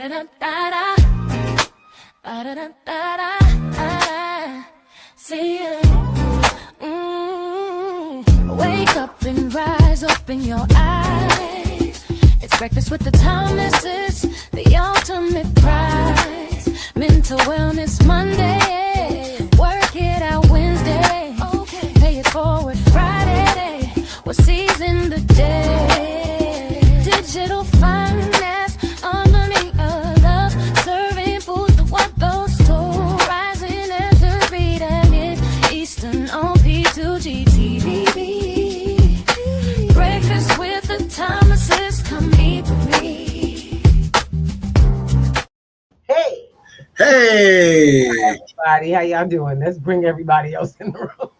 Ba-da-da-da-da. Ba-da-da-da-da. See you. Wake up and rise, open your eyes. It's breakfast with the Thomases, the ultimate prize. Mental Wellness Monday, work it out Wednesday, pay it forward Friday, we'll season the day. Digital finance, harmony of love, serving food to what those stole, rising as the beat and it Eastern on P2GTV. Breakfast with the Thomases, come eat with me. Hey, everybody, how y'all doing? Let's bring everybody else in the room.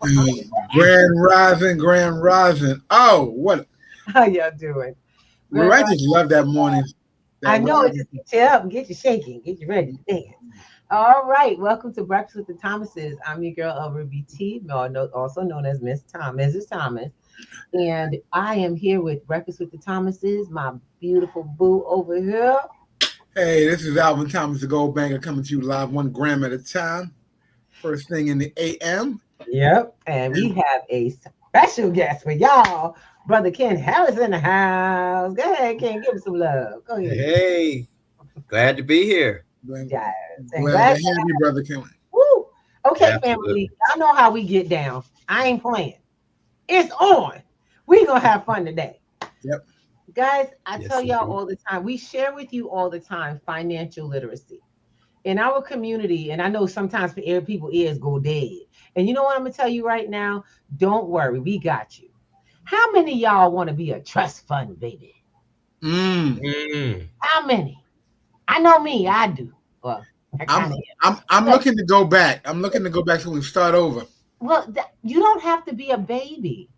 Grand Rising. Oh, what? How y'all doing? Well, I just love that morning. I know it just gets you up and get you shaking, get you ready to dance. All right, welcome to Breakfast with the Thomases. I'm your girl, Ruby T, also known as Mrs. Thomas. And I am here with Breakfast with the Thomases, my beautiful boo over here. Hey, this is Alvin Thomas, the Gold Banker, coming to you live 1 gram at a time. First thing in the AM. Yep, and we have a special guest for y'all. Brother Ken Harris in the house. Go ahead, Ken, give him some love. Go ahead. Hey, glad to be here. Glad to have you, Brother Ken. Woo. Okay, Absolutely. family, y'all know how we get down. I ain't playing. It's on. We're going to have fun today. Yep. Guys, I tell y'all all the time, we share with you all the time financial literacy. In our community, and I know sometimes for people ears go dead. And you know what I'm going to tell you right now? Don't worry, we got you. How many of y'all want to be a trust fund baby? How many? I know me, I do. Well, I'm looking to go back. I'm looking to go back so we start over. Well, you don't have to be a baby.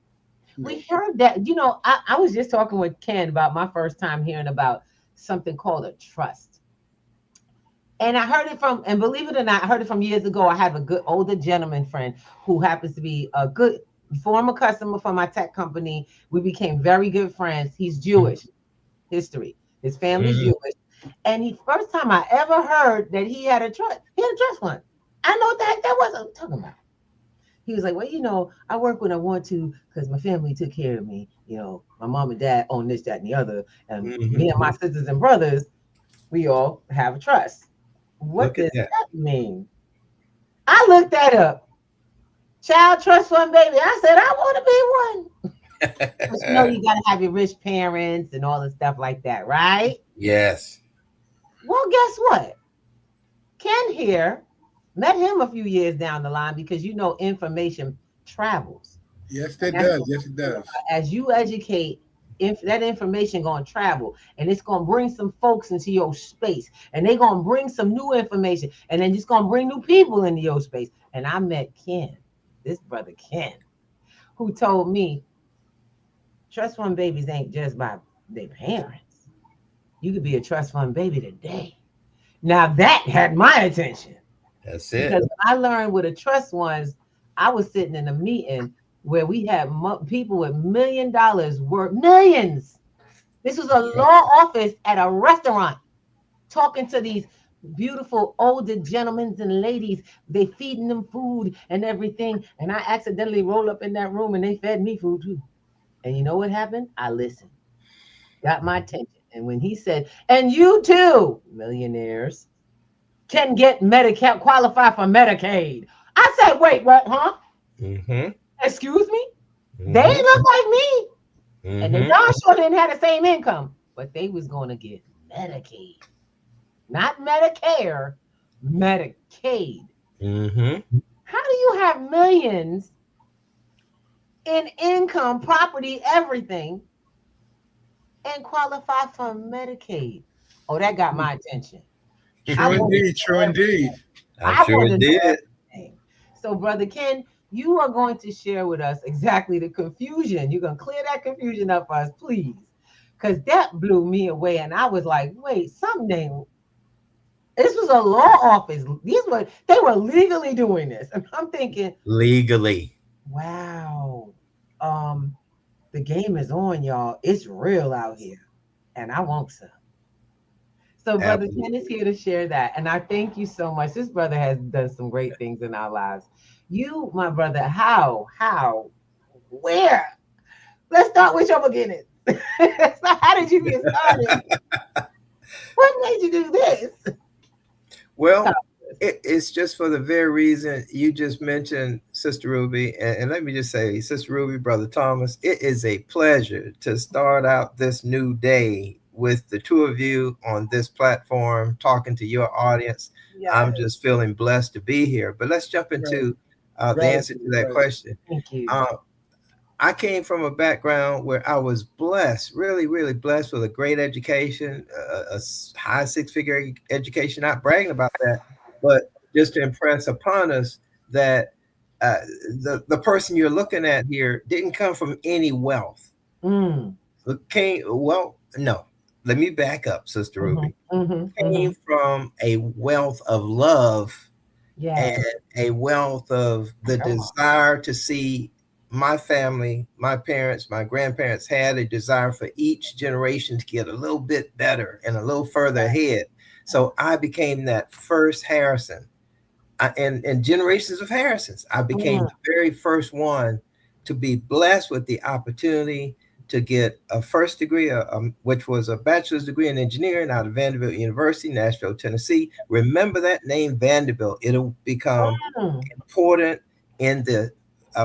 We heard that, you know, I was just talking with Ken about my first time hearing about something called a trust. And I heard it from, and believe it or not, I heard it from years ago. I have a good older gentleman friend who happens to be a good former customer for my tech company. We became very good friends. He's Jewish history. His family's Jewish. And the first time I ever heard that he had a trust fund. I know what the heck that was. I'm talking about. He was like, well, you know, I work when I want to because my family took care of me. You know, my mom and dad own this, that, and the other. And me and my sisters and brothers, we all have a trust. What does that mean? I looked that up. Child trust fund, baby. I said, I want to be one. But you know, you got to have your rich parents and all the stuff like that, right? Yes. Well, guess what? Ken here. Met him a few years down the line because, you know, information travels. Yes, it does. Yes, it does. As you educate, that information going to travel, and it's going to bring some folks into your space, and they're going to bring some new information, and then it's going to bring new people into your space. And I met Ken, this brother Ken, who told me trust fund babies ain't just by their parents. You could be a trust fund baby today. Now that had my attention. That's it. Because I learned with a trust was, I was sitting in a meeting where we had people with $1 million worth, millions. This was a law office at a restaurant, talking to these beautiful older gentlemen and ladies. They feeding them food and everything. And I accidentally rolled up in that room and they fed me food too. And you know what happened? I listened, got my attention. And when he said, and you too, millionaires, can get Medicaid, qualify for Medicaid. I said, wait, what, huh? Excuse me? They look like me. And they darn sure didn't have the same income, but they was going to get Medicaid. Not Medicare, Medicaid. How do you have millions in income, property, everything, and qualify for Medicaid? Oh, that got my attention. True indeed. I'm sure it did. So, Brother Ken, you are going to share with us exactly the confusion. You're going to clear that confusion up for us, please. Because that blew me away. And I was like, wait, something. This was a law office. They were legally doing this. And I'm thinking. Legally. Wow. The game is on, y'all. It's real out here. And I want some. So Brother Absolutely. Ken is here to share that. And I thank you so much. This brother has done some great things in our lives. You, my brother, where? Let's start with your beginnings. So how did you get started? What made you do this? Well, it's just for the very reason you just mentioned, Sister Ruby. And let me just say, Sister Ruby, Brother Thomas, it is a pleasure to start out this new day with the two of you on this platform, talking to your audience. I'm Yes. just feeling blessed to be here. But let's jump Right. into the answer to Gratitude, that gratitude. question. Thank you. Uh, I came from a background where I was blessed, really, really blessed with a great education, high six-figure education. Not bragging about that, but just to impress upon us that uh, the person you're looking at here didn't come from any wealth. Mm. No. Let me back up, Sister Hmm. Ruby. Hmm. Hmm. Came from a wealth of love and Yes. a wealth of the Come on. desire to see my family, my parents, my grandparents had a desire for each generation to get a little bit better and a little further ahead. So I became that first Harrison. And generations of Harrisons. I became Mm. the very first one to be blessed with the opportunity to get a first degree, which was a bachelor's degree in engineering out of Vanderbilt University, Nashville, Tennessee. Remember that name, Vanderbilt. It'll become Mm. important in the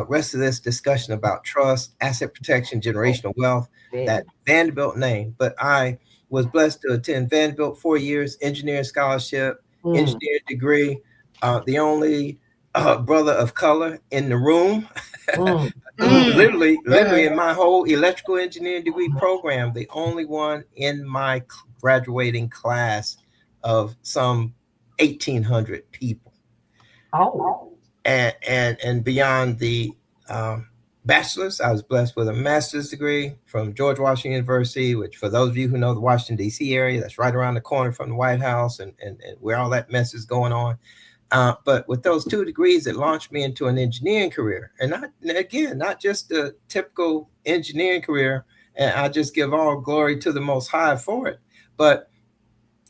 rest of this discussion about trust, asset protection, Oh, generational wealth, that very. Vanderbilt name. But I was blessed to attend Vanderbilt 4 years, engineering scholarship, Mm. engineering degree, the only brother of color in the room. Mm. Mm. Mm. Go Literally ahead. in my whole electrical engineering degree program, the only one in my graduating class of some 1,800 people. Oh. And beyond the bachelor's, I was blessed with a master's degree from George Washington University, which, for those of you who know the Washington D.C. area, that's right around the corner from the White House and where all that mess is going on. But with those two degrees, it launched me into an engineering career, and not just a typical engineering career. And I just give all glory to the Most High for it, but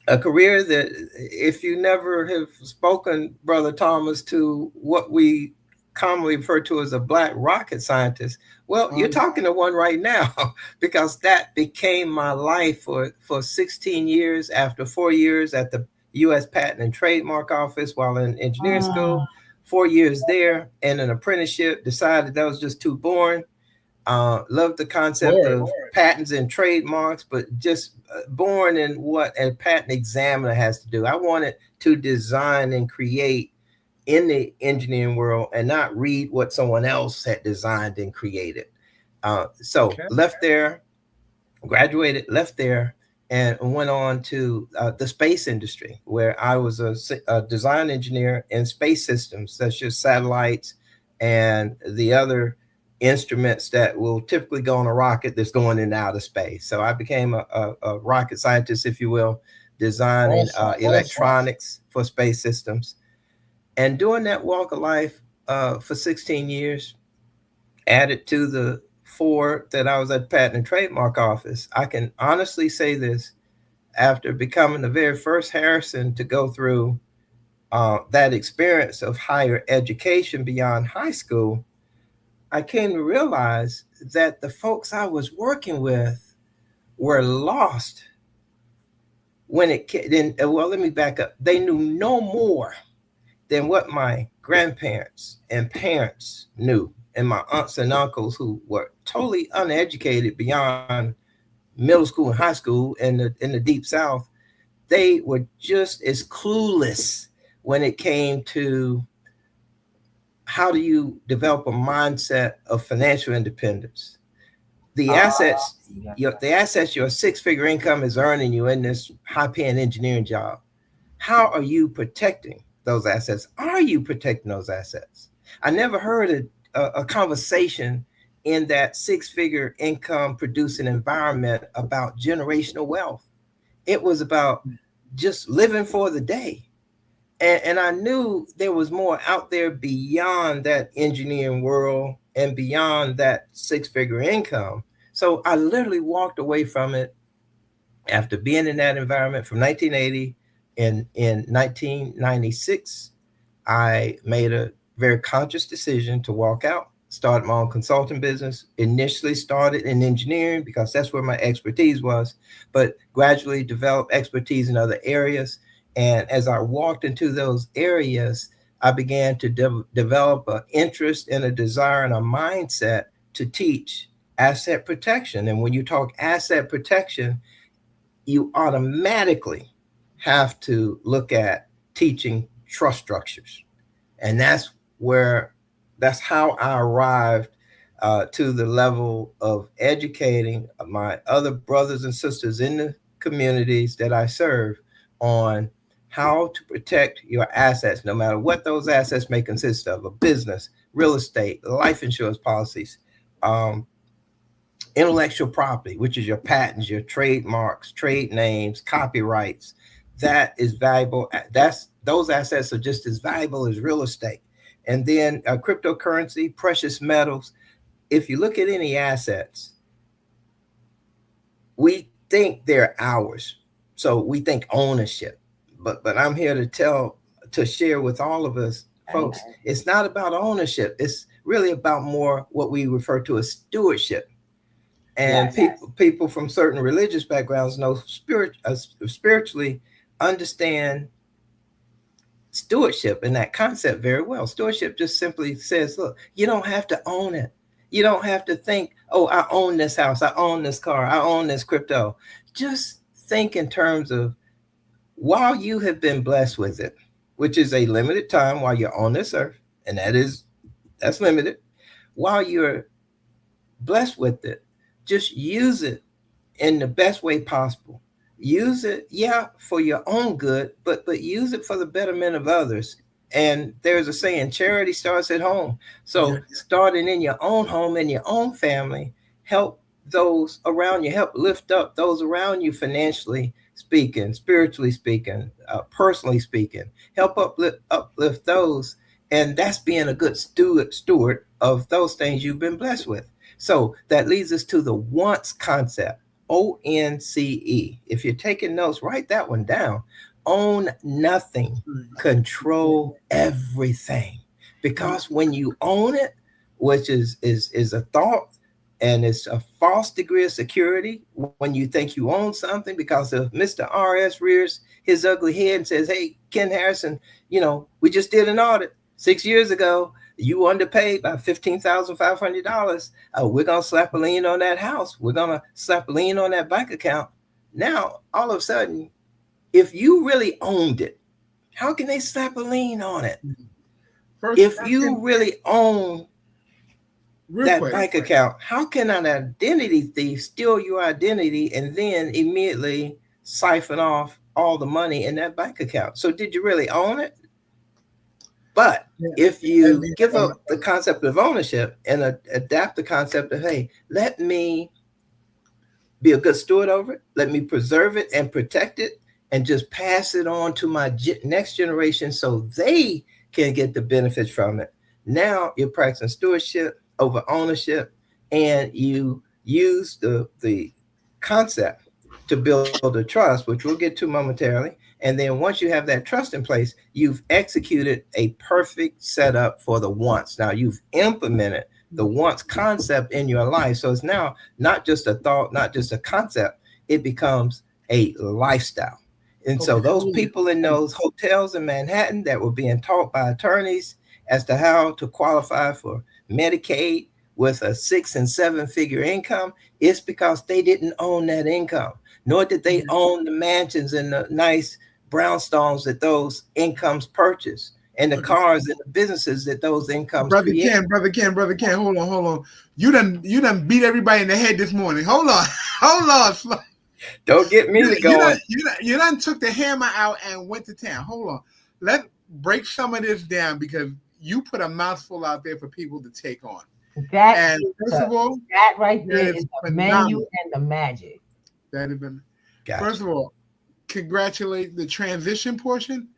a career that, if you never have spoken, Brother Thomas, to what we commonly refer to as a black rocket scientist, well, you're talking to one right now, because that became my life for 16 years, after 4 years at the U.S. Patent and Trademark Office while in engineering Mm. school, 4 years there, and an apprenticeship. Decided that was just too boring. Love the concept Lord. of patents and trademarks, but just born in what a patent examiner has to do. I wanted to design and create in the engineering world and not read what someone else had designed and created. So Okay. left there, graduated, left there, and went on to the space industry, where I was a design engineer in space systems, such as satellites and the other instruments that will typically go on a rocket that's going in outer space. So I became a rocket scientist, if you will, designing Awesome. electronics for space systems. And doing that walk of life for 16 years, added to the four that I was at the Patent and Trademark Office, I can honestly say this: after becoming the very first Harrison to go through that experience of higher education beyond high school, I came to realize that the folks I was working with were lost when it came. Well, let me back up. They knew no more than what my grandparents and parents knew, and my aunts and uncles, who were totally uneducated beyond middle school and high school in the deep South. They were just as clueless when it came to how do you develop a mindset of financial independence. The Ah, assets, yes. your six-figure income is earning you in this high-paying engineering job. How are you protecting those assets? Are you protecting those assets? I never heard a conversation in that six-figure income producing environment about generational wealth. It was about just living for the day. And I knew there was more out there beyond that engineering world and beyond that six-figure income. So I literally walked away from it After being in that environment from 1980, in 1996, I made a very conscious decision to walk out, started my own consulting business. Initially started in engineering because that's where my expertise was, but gradually developed expertise in other areas. And as I walked into those areas, I began to develop an interest and a desire and a mindset to teach asset protection. And when you talk asset protection, you automatically have to look at teaching trust structures. And that's how I arrived to the level of educating my other brothers and sisters in the communities that I serve on how to protect your assets, no matter what those assets may consist of: a business, real estate, life insurance policies, intellectual property, which is your patents, your trademarks, trade names, copyrights. That is valuable. Those assets are just as valuable as real estate. And then cryptocurrency, precious metals. If you look at any assets, we think they're ours. So we think ownership. But I'm here to share with all of us, folks, it's not about ownership. It's really about more what we refer to as stewardship. And people from certain religious backgrounds know spiritually understand stewardship and that concept very well. Stewardship just simply says, look, you don't have to own it. You don't have to think, oh, I own this house, I own this car, I own this crypto. Just think in terms of, while you have been blessed with it, which is a limited time while you're on this earth, and that's limited, while you're blessed with it, just use it in the best way possible. Use it, for your own good, but use it for the betterment of others. And there's a saying, charity starts at home. So starting in your own home, in your own family, help those around you, help lift up those around you financially speaking, spiritually speaking, personally speaking, help uplift those. And that's being a good steward of those things you've been blessed with. So that leads us to the once concept, ONCE. If you're taking notes, write that one down. Own nothing, control everything. Because when you own it, which is a thought, and it's a false degree of security when you think you own something, because if Mr. RS rears his ugly head and says, hey, Ken Harrison, we just did an audit 6 years ago. You underpaid by $15,500. We're going to slap a lien on that house. We're going to slap a lien on that bank account. Now, all of a sudden, if you really owned it, how can they slap a lien on it? If you really own bank account, how can an identity thief steal your identity and then immediately siphon off all the money in that bank account? So did you really own it? But if you give up the concept of ownership and adapt the concept of, hey, let me be a good steward over it, let me preserve it and protect it, and just pass it on to my next generation so they can get the benefits from it. Now you're practicing stewardship over ownership, and you use the concept to build a trust, which we'll get to momentarily. And then once you have that trust in place, you've executed a perfect setup for the once. Now you've implemented the once concept in your life. So it's now not just a thought, not just a concept, it becomes a lifestyle. And so those people in those hotels in Manhattan that were being taught by attorneys as to how to qualify for Medicaid with a 6 and 7 figure income, it's because they didn't own that income, nor did they own the mansions and the nice brownstones that those incomes purchase, and the cars and the businesses that those incomes create. Brother Ken, hold on. You done beat everybody in the head this morning. Hold on. Don't get me to go. You done took the hammer out and went to town. Hold on. Let's break some of this down, because you put a mouthful out there for people to take on. That right there is the menu and the magic. That has been. Gotcha. First of all, congratulate the transition portion.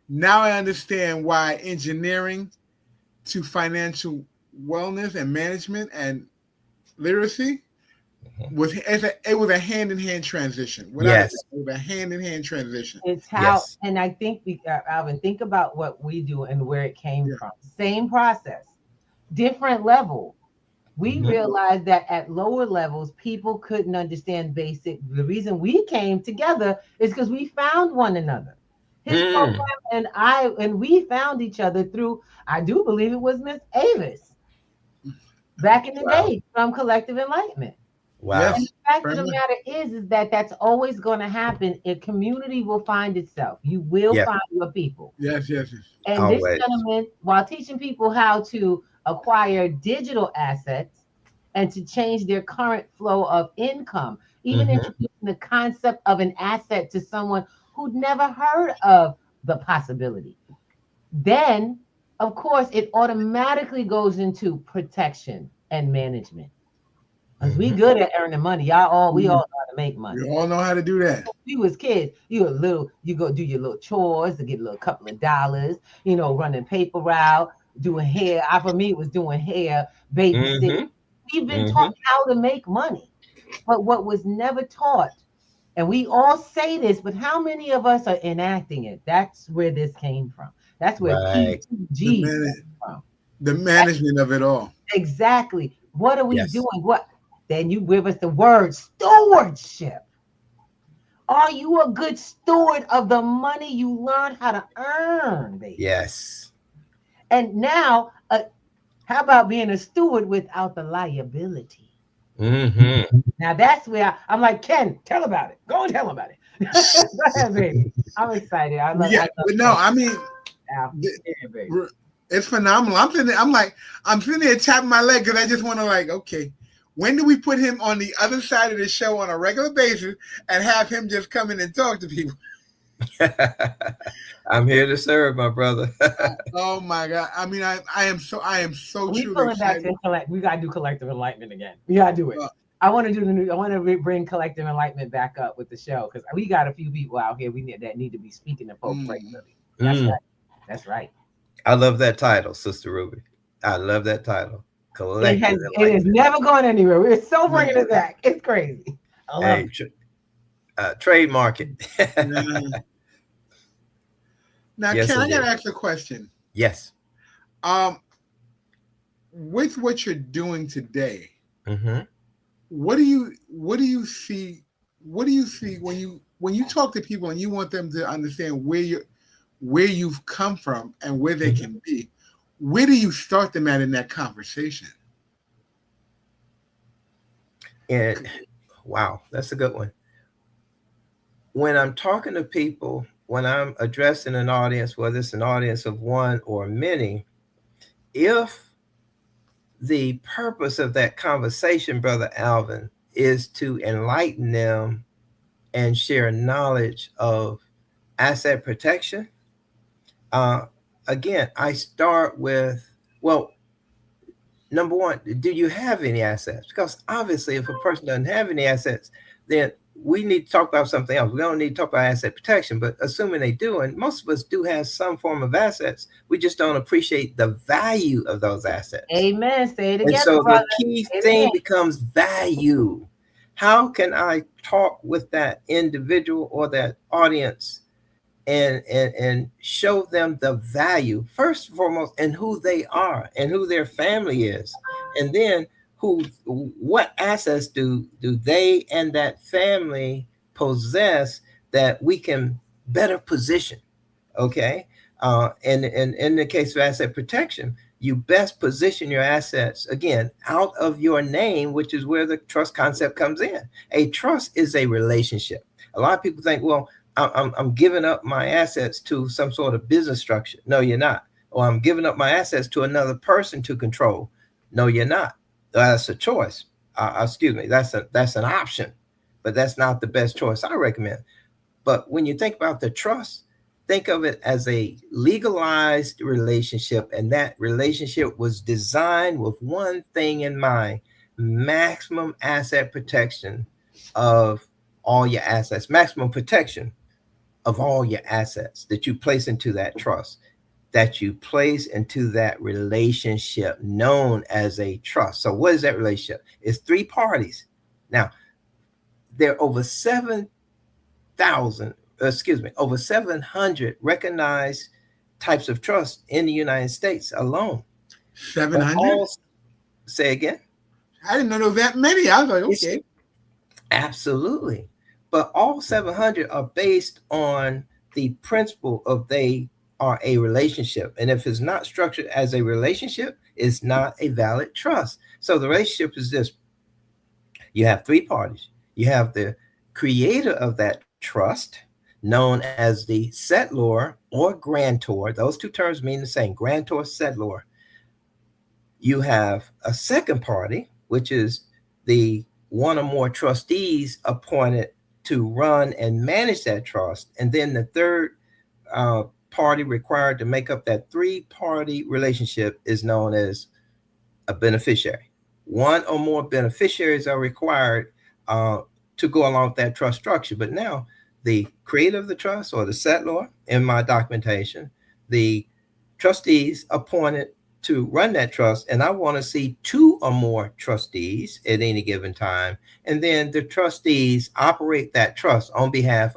Now I understand why engineering to financial wellness and management and literacy it was a hand-in-hand transition. Yes. It was a hand-in-hand transition. It's how, Yes. and I think, Alvin, think about what we do and where it came Yeah. from. Same process, different level. We Mhm. realized that at lower levels, people couldn't understand basic. The reason we came together is because we found one another. His program and we found each other through, I do believe it was Miss Avis back in the Wow. day from Collective Enlightenment. Wow. And Yes. the fact of Very the much. matter is that that's always going to happen. A community will find itself. You will Yeah. find your people. Yes. Yes. Yes. And this Always. gentleman, while teaching people how to acquire digital assets and to change their current flow of income, even Mhm. introducing the concept of an asset to someone who'd never heard of the possibility, then, of course, it automatically goes into protection and management. Because we Mhm. good at earning money. We all know how to make money. We all know how to do that. We was kids. You go do your little chores to get a little couple of dollars, running paper route, doing hair. For me, it was doing hair, babysitting. Mhm. We've been taught Mhm. how to make money. But what was never taught, and we all say this, but how many of us are enacting it? That's where this came from. That's where Right. The P2G man, came from. the management of it all. Exactly. What are we Yes. doing? What? Then you give us the word stewardship. Are you a good steward of the money you learned how to earn, baby? Yes. And now, how about being a steward without the liability? Mhm. Now that's where I'm like, Ken, tell about it. Go and tell about it. Go ahead, baby. I'm excited. I love. Yeah, but no, I mean, Al. the- Yeah, baby. it's phenomenal. I'm sitting there tapping my leg because I just want to okay, when do we put him on the other side of the show on a regular basis and have him just come in and talk to people? I'm here to serve, my brother. Oh my God! I mean, I am so We truly pulling back excited. to We gotta do collective enlightenment again. We gotta do it. I want to do the new. I want to bring collective enlightenment back up with the show because we got a few people out here that need to be speaking to folks regularly. That's right. That's right. I love that title, Sister Ruby. I love that title. Collective It is never going anywhere. We're so bringing it back. It's crazy. I love it. Trademark it. Now, yes, Ken, I gotta ask a question. Yes. With what you're doing today, Mm-hmm. what do you see? What do you see when you talk to people and you want them to understand where you've come from and where they can be? Where do you start them at in that conversation? And wow, that's a good one. When I'm talking to people, when I'm addressing an audience, whether it's an audience of one or many, if the purpose of that conversation, Brother Alvin, is to enlighten them and share knowledge of asset protection, again, I start with, well, number one, do you have any assets? Because obviously, if a person doesn't have any assets, then we need to talk about something else. We don't need to talk about asset protection, but assuming they do, and most of us do have some form of assets, we just don't appreciate the value of those assets. Amen. Say it again. And so brother. the key thing becomes value. How can I talk with that individual or that audience and show them the value, first and foremost, and who they are and who their family is, and then what assets do they and that family possess that we can better position? Okay. And in the case of asset protection, you best position your assets, again, out of your name, which is where the trust concept comes in. A trust is a relationship. A lot of people think, well, I'm giving up my assets to some sort of business structure. No, you're not. Or I'm giving up my assets to another person to control. No, you're not. That's a choice. Excuse me. That's an option, but that's not the best choice I recommend. But when you think about the trust, think of it as a legalized relationship, and that relationship was designed with one thing in mind: maximum asset protection of all your assets, maximum protection of all your assets that you place into that trust, that you place into that relationship known as a trust. So what is that relationship? It's three parties. Now, there are over 700 recognized types of trust in the United States alone. But 700? all, say again? I didn't know there was that many. I was like, It's okay. absolutely. But all 700 are based on the principle of they are a relationship. And if it's not structured as a relationship, it's not a valid trust. So the relationship is this. You have three parties. You have the creator of that trust, known as the settlor or grantor. Those two terms mean the same, grantor, settlor. You have a second party, which is the one or more trustees appointed to run and manage that trust. And then the third party required to make up that three-party relationship is known as a beneficiary. One or more beneficiaries are required to go along with that trust structure. But now the creator of the trust, or the settlor in my documentation, the trustees appointed to run that trust, and I want to see two or more trustees at any given time, and then the trustees operate that trust on behalf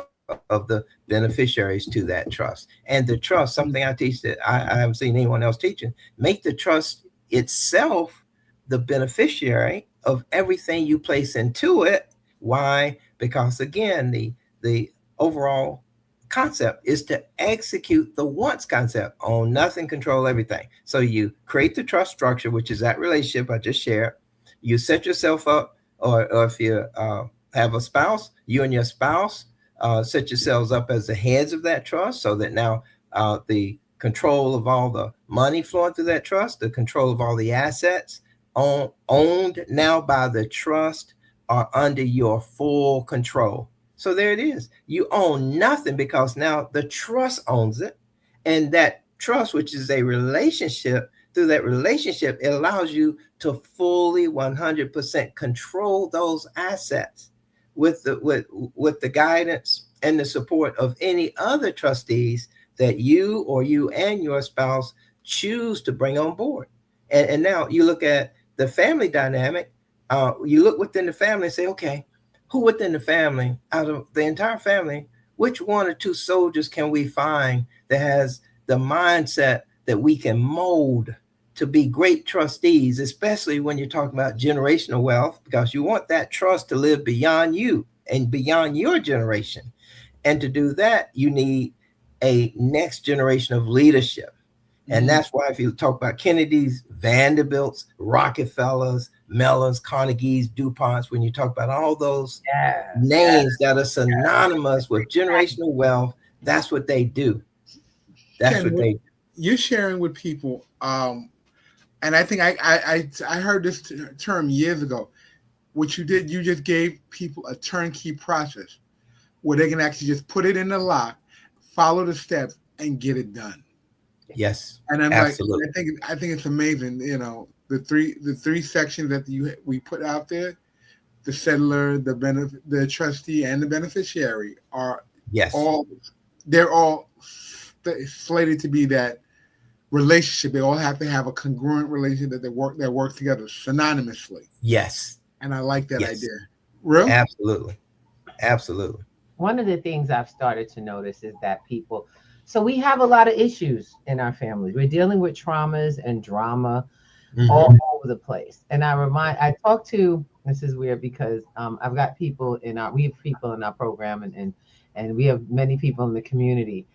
of the beneficiaries to that trust. And the trust, something I teach that I haven't seen anyone else teaching, make the trust itself the beneficiary of everything you place into it. Why? Because again, the overall concept is to execute the once concept: own nothing, control everything. So you create the trust structure, which is that relationship I just shared. You set yourself up, or if you have a spouse, you and your spouse set yourselves up as the heads of that trust, so that now the control of all the money flowing through that trust, the control of all the assets owned now by the trust, are under your full control. So there it is. You own nothing because now the trust owns it. And that trust, which is a relationship, through that relationship, it allows you to fully 100% control those assets with the guidance and the support of any other trustees that you or you and your spouse choose to bring on board. And now you look at the family dynamic. You look within the family and say, okay, who within the family, out of the entire family, which one or two soldiers can we find that has the mindset that we can mold to be great trustees, especially when you're talking about generational wealth, because you want that trust to live beyond you and beyond your generation. And to do that, you need a next generation of leadership. And that's why if you talk about Kennedy's, Vanderbilt's, Rockefellers, Mellons, Carnegie's, DuPonts, when you talk about all those names that are synonymous with generational wealth, that's what they do. That's Ken, what they do. You're sharing with people, and I think I heard this term years ago. What you did, you just gave people a turnkey process where they can actually just put it in the lock, follow the steps, and get it done. Yes, and I'm absolutely. like, I think it's amazing. You know, the three sections that we put out there: the settlor, the trustee, and the beneficiary are they're all slated to be that relationship. They all have to have a congruent relationship that work together synonymously. Yes, and I like that idea. Real? Absolutely. One of the things I've started to notice is that people. So we have a lot of issues in our families. We're dealing with traumas and drama all over the place. And I talk to, this is weird because I've got people we have people in our program and we have many people in the community.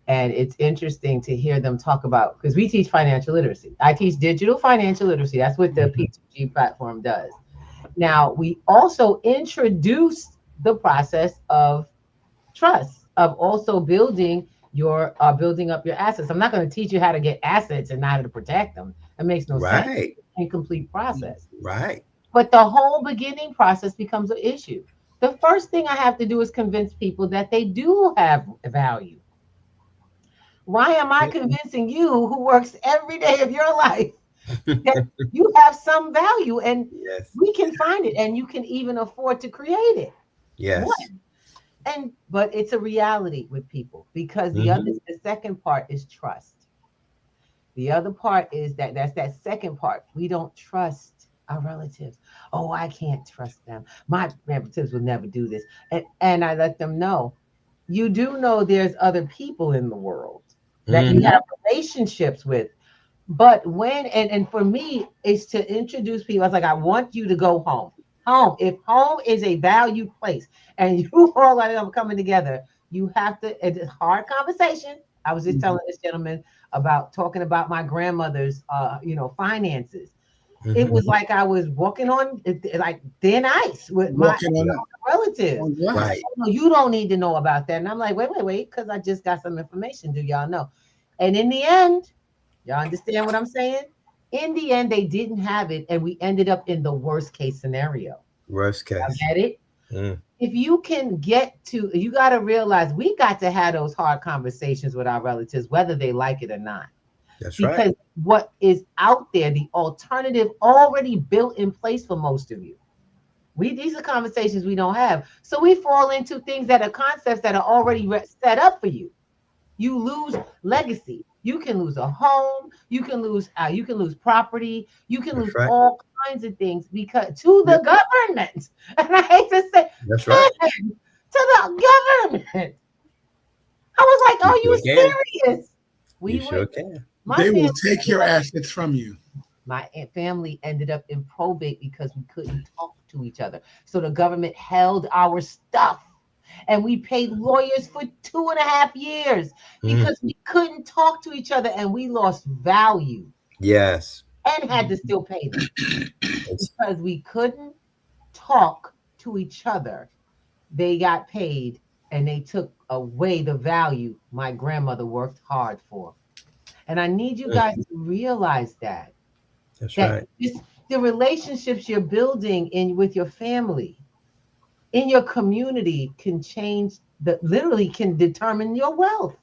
And it's interesting to hear them talk about, because we teach financial literacy. I teach digital financial literacy. That's what the P2G platform does. Now, we also introduced the process of trust, of also building up your assets. I'm not going to teach you how to get assets and how to protect them. That makes no sense. It's an incomplete process. Right. But the whole beginning process becomes an issue. The first thing I have to do is convince people that they do have value. Why am I convincing you, who works every day of your life, that you have some value and we can find it and you can even afford to create it? Yes. But it's a reality with people, because the second part is trust. The other part is that's that second part. We don't trust Our relatives. Oh, I can't trust them. My relatives will never do this. And I let them know, you do know there's other people in the world that you Mhm. have relationships with. But when and for me, it's to introduce people. I was like, I want you to go home. Home. If home is a valued place and you all are coming together, you have to, it's a hard conversation. I was just telling this gentleman about talking about my grandmother's finances. It Mhm. was like I was walking on like thin ice with my Walking relatives. on what? Right. No, you don't need to know about that. And I'm like, wait, because I just got some information. Do y'all know? And in the end, y'all understand what I'm saying? In the end, they didn't have it, and we ended up in the worst case scenario. Worst Y'all case. get it? Mm. If you can get to, you got to realize we got to have those hard conversations with our relatives, whether they like it or not. That's right. Because what is out there, the alternative already built in place for most of you. These are conversations we don't have. So we fall into things that are concepts that are already set up for you. You lose legacy. You can lose a home. You can lose property. You can That's lose right. all kinds of things because to Yeah. the government. And I hate to say, That's right. to the government. I was like, You "Are sure you can. serious?" You We sure went. can. My They will family take ended your up. assets from you. My family ended up in probate because we couldn't talk to each other. So the government held our stuff. And we paid lawyers for 2.5 years Mm. because we couldn't talk to each other and we lost value Yes. and had to still pay them It's, because we couldn't talk to each other. They got paid and they took away the value my grandmother worked hard for. And I need you mm. guys to realize That's that right. this, the relationships you're building in with your family, in your community can change the literally can determine your wealth.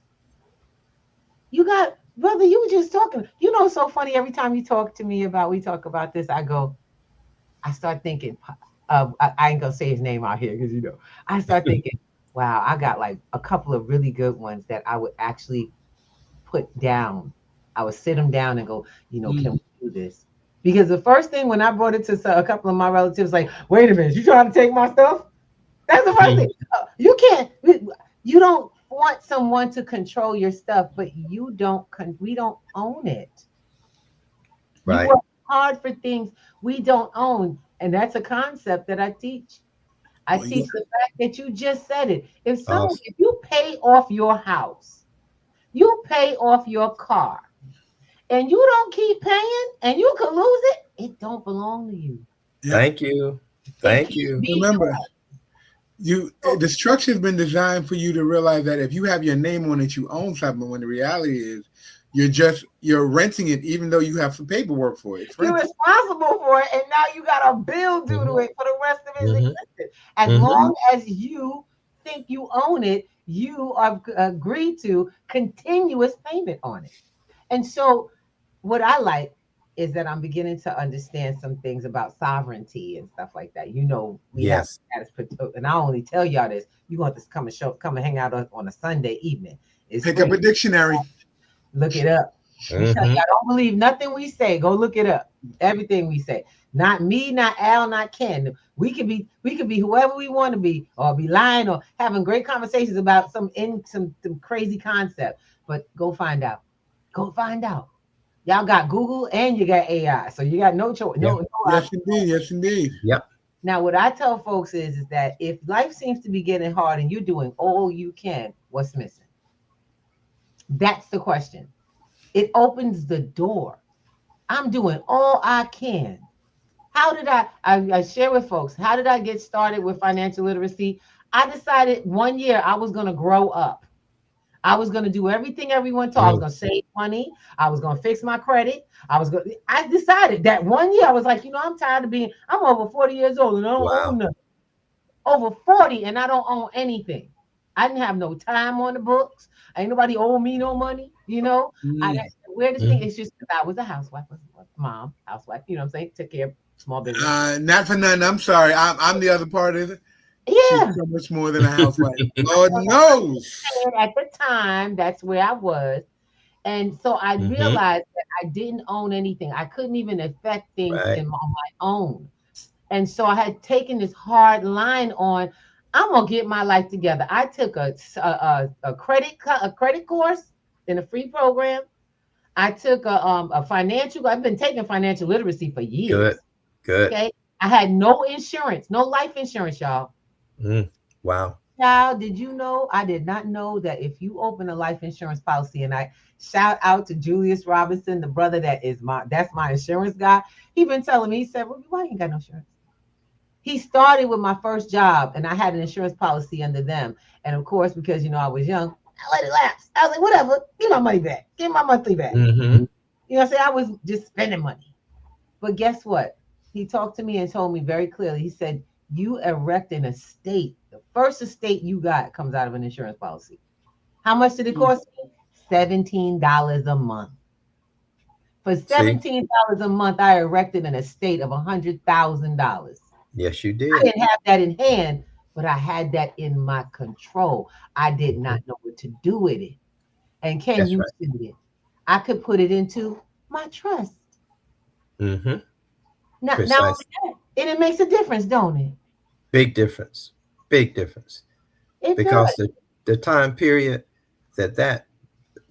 You got brother, you were just talking. You know, it's so funny. Every time you talk to me about we talk about this, I start thinking, I ain't gonna say his name out here because I start thinking, wow, I got like a couple of really good ones that I would actually put down. I would sit them down and go, can Mm. we do this? Because the first thing when I brought it to a couple of my relatives, like, wait a minute, you trying to take my stuff? That's the first thing. Mhm. You can't. You don't want someone to control your stuff, but you don't. We don't own it. You Right. work hard for things we don't own, and that's a concept that I teach. I Well, yeah. teach the fact that you just said it. Awesome. If you pay off your house, you pay off your car, and you don't keep paying, and you can lose it, it don't belong to you. Yeah. Thank you. It Thank can't you. be Remember, yours. the structure's been designed for you to realize that if you have your name on it, you own something. When the reality is, you're renting it, even though you have some paperwork for it. It's You're rented. responsible for it, and now you got a bill due to Hmm. it for the rest of its Hmm. existence. As Hmm. long as you think you own it, you are agreed to continuous payment on it. And so, what I like is that I'm beginning to understand some things about sovereignty and stuff like that. We have Yes. status, and I only tell y'all this. You want to come and hang out on a Sunday evening. It's Pick up free. a dictionary. Look it up. Hmm. Y'all don't believe nothing we say. Go look it up. Everything we say. Not me, not Al, not Ken. We could be whoever we want to be, or be lying, or having great conversations about some crazy concept. But go find out. Go find out. Y'all got Google and you got AI, so you got no choice. Yeah. No Yes, option. indeed. Yes, indeed. Yep. Now, what I tell folks is that if life seems to be getting hard and you're doing all you can, what's missing? That's the question. It opens the door. I'm doing all I can. How did I share with folks, how did I get started with financial literacy? I decided one year I was going to grow up. I was going to do everything everyone taught. I was Mm. going to save money. I was going to fix my credit. I decided that one year I was like, I'm tired of I'm over 40 years old and I don't own Wow. nothing. Over 40 and I don't own anything. I didn't have no time on the books. Ain't nobody owe me no money. Mm. The weirdest thing Mm. is just that I was a housewife, was a mom, housewife, what I'm saying, took care of small business. Not for nothing. I'm sorry. I'm the other part of it. She's Yeah. so much more than a housewife. Lord knows. And at the time, that's where I was. And so I Mm-hmm. realized that I didn't own anything. I couldn't even affect things Right. on my own. And so I had taken this hard line on, I'm gonna get my life together. I took a credit course in a free program. I took a financial. I've been taking financial literacy for Good. years. Good. Okay, I had no insurance, no life insurance, y'all. Mm. Wow. Child, did you know? I did not know that if you open a life insurance policy, and I shout out to Julius Robinson, the brother that's my insurance guy. He been telling me, he said, "Ruby, why you ain't got no insurance?" He started with my first job, and I had an insurance policy under them. And of course, because I was young, I let it lapse. I was like, whatever, give my money back, give my monthly back. Mm-hmm. I'm saying? I was just spending money. But guess what? He talked to me and told me very clearly. He said, "You erect an estate. The first estate you got comes out of an insurance policy." How much did it cost me? $17 a month. For See? $17 a month, I erected an estate of $100,000. Yes, you I did. didn't have that in hand, but I had that in my control. I did Mm-hmm. not know what to do with it. And can That's you right. see it? I could put it into my trust. Mm-hmm. Now Precisely. and it makes a difference, don't it? Big difference. Big difference. It Because does. the time period that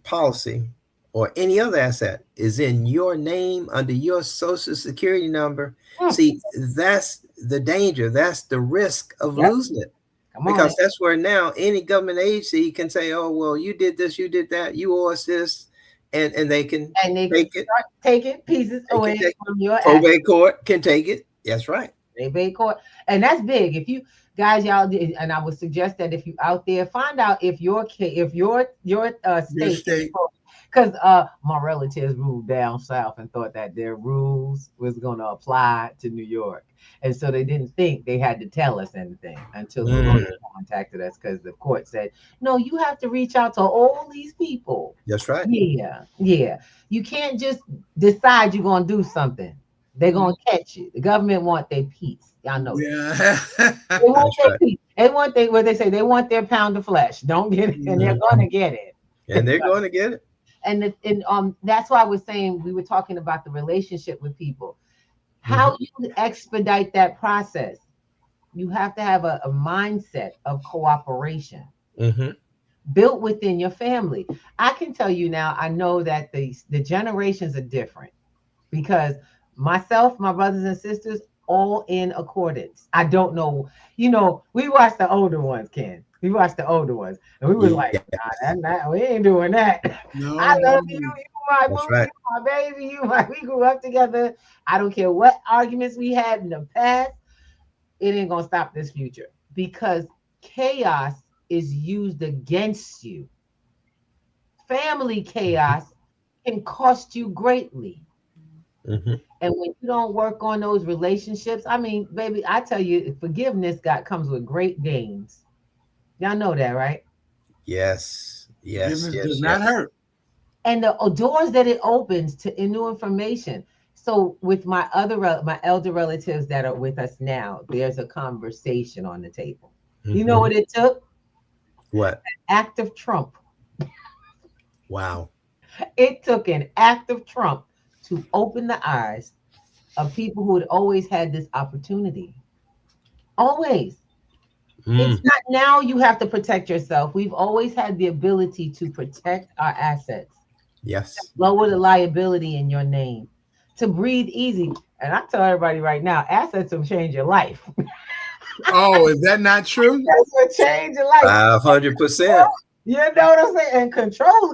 policy or any other asset is in your name under your social security number, Mm, see, that's the danger. That's the risk of yep. losing it. Come on. Because that's where now any government agency can say, oh, well, you did this, you did that, you owe us this, and they can And they can take it. start taking pieces They can away take from your assets. probate court can take it. That's right. Rebate court. And that's big. If you guys, y'all, and I would suggest that if you out there, find out if your Your state, state. because my relatives moved down south and thought that their rules was going to apply to New York. And so they didn't think they had to tell us anything until the lawyer Mm, contacted us, because the court said, no, you have to reach out to all these people. that's right. Yeah, yeah. You can't just decide you're going to do something. They're going to catch you. The government want their peace. Y'all know that. Yeah. They want That's their right. peace. They want what they say. They want their pound of flesh. Don't get it, and they're Mhm. going to get it. And they're going to get it. And that's why I was saying, we were talking about the relationship with people. How Mhm. you expedite that process? You have to have a mindset of cooperation Mhm. built within your family. I can tell you now, I know that the generations are different, because myself, my brothers and sisters, all in accordance. I don't know, we watched the older ones, Ken. We watched the older ones, and we was like, Yeah, we ain't doing that. No, I no, love you, no. you my boo, that's you right. my baby, we grew up together. I don't care what arguments we had in the past, it ain't gonna stop this future, because chaos is used against you. Family Mhm. chaos can cost you greatly. Mhm. And when you don't work on those relationships, I mean, baby, I tell you, forgiveness comes with great gains. Y'all know that, right? Yes, yes, Forgiveness does yes, not yes. hurt. And the doors that it opens to new information. So with my elder relatives that are with us now, there's a conversation on the table. You know Mhm. what it took? What? Act of Trump. Wow. It took an act of Trump to open the eyes of people who had always had this opportunity. Always. It's Mm. not now you have to protect yourself. We've always had the ability to protect our assets, Yes. lower the liability in your name, to breathe easy. And I tell everybody right now, assets will change your life. Oh, is that not true? That's what change your life. 500%. You know what I'm saying? And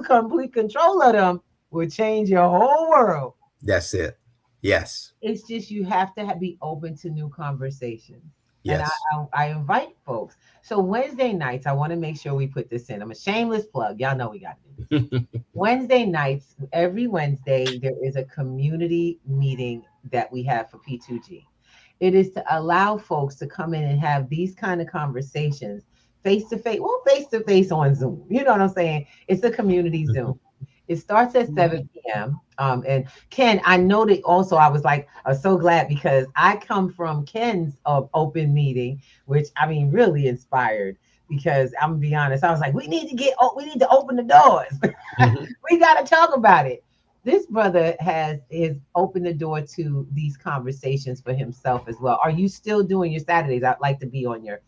complete control of them will change your whole world. That's it. Yes. It's just you have to be open to new conversations. And Yes. I invite folks. So Wednesday nights, I want to make sure we put this in. I'm a shameless plug. Y'all know we got to do this. Wednesday nights, every Wednesday, there is a community meeting that we have for P2G. It is to allow folks to come in and have these kind of conversations face to face on Zoom. You know what I'm saying? It's a community Zoom. Mhm. It starts at Mhm. 7 p.m. And Ken, I know that also I was like, I was so glad because I come from Ken's open meeting, which I mean really inspired because I'm gonna be honest, I was like, we need to open the doors. Mhm. We got to talk about it. This brother is opened the door to these conversations for himself as well. Are you still doing your Saturdays? I'd like to be on your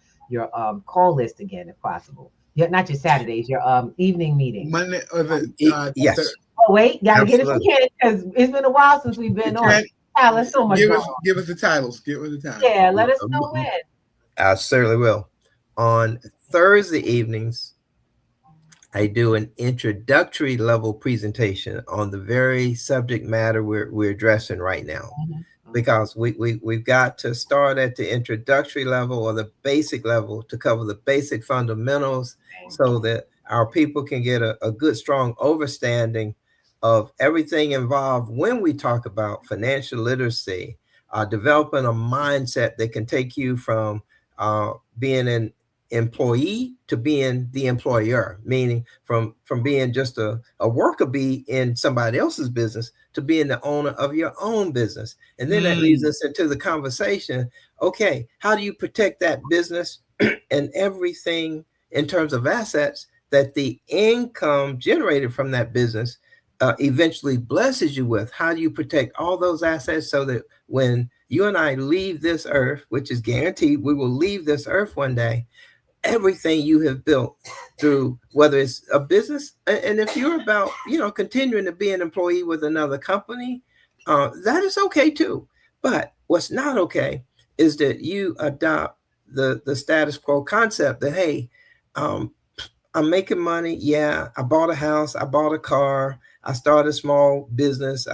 call list again if possible. Yeah, not your Saturdays, your evening meetings. Monday or the Yes, Oh wait, gotta get it from absolutely. Ken because it's been a while since we've been on. Ken, Alice, so much going on. give us the titles. Give us the titles. Yeah, let us know Um, when. I certainly will. On Thursday evenings, I do an introductory level presentation on the very subject matter we're addressing right now. Mhm. Because we've got to start at the introductory level or the basic level to cover the basic fundamentals so that our people can get a good, strong understanding of everything involved when we talk about financial literacy, developing a mindset that can take you from being an employee to being the employer, meaning from being just a worker bee in somebody else's business to being the owner of your own business. And then that leads us into the conversation. Okay, how do you protect that business and everything in terms of assets that the income generated from that business eventually blesses you with? How do you protect all those assets so that when you and I leave this earth, which is guaranteed, we will leave this earth one day, everything you have built through whether it's a business, and if you're about continuing to be an employee with another company, that is okay too. But what's not okay is that you adopt the status quo concept that, hey, um, I'm making money. Yeah, I bought a house, I bought a car, I started a small business,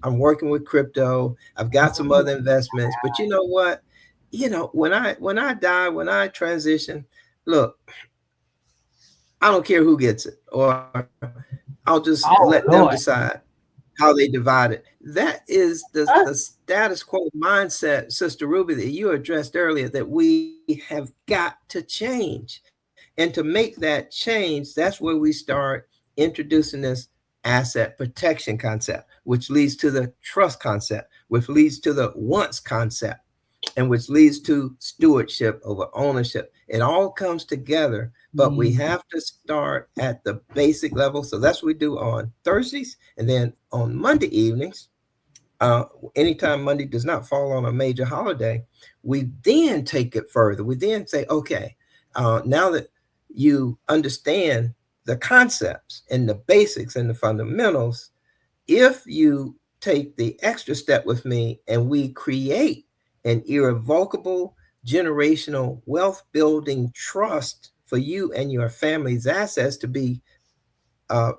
I'm working with crypto, I've got some other investments. But you know what? When I die, when I transition, look, I don't care who gets it, or I'll just let Oh them Lord. decide how they divide it. That is the Uh, status quo mindset, Sister Ruby, that you addressed earlier, that we have got to change. And to make that change, that's where we start introducing this asset protection concept, which leads to the trust concept, which leads to the once concept, and which leads to stewardship over ownership. It all comes together, but we have to start at the basic level. So that's what we do on Thursdays. And then on Monday evenings, uh, anytime Monday does not fall on a major holiday, we then take it further. We then say, okay, now that you understand the concepts and the basics and the fundamentals, if you take the extra step with me and we create an irrevocable generational wealth building trust for you and your family's assets to be uh,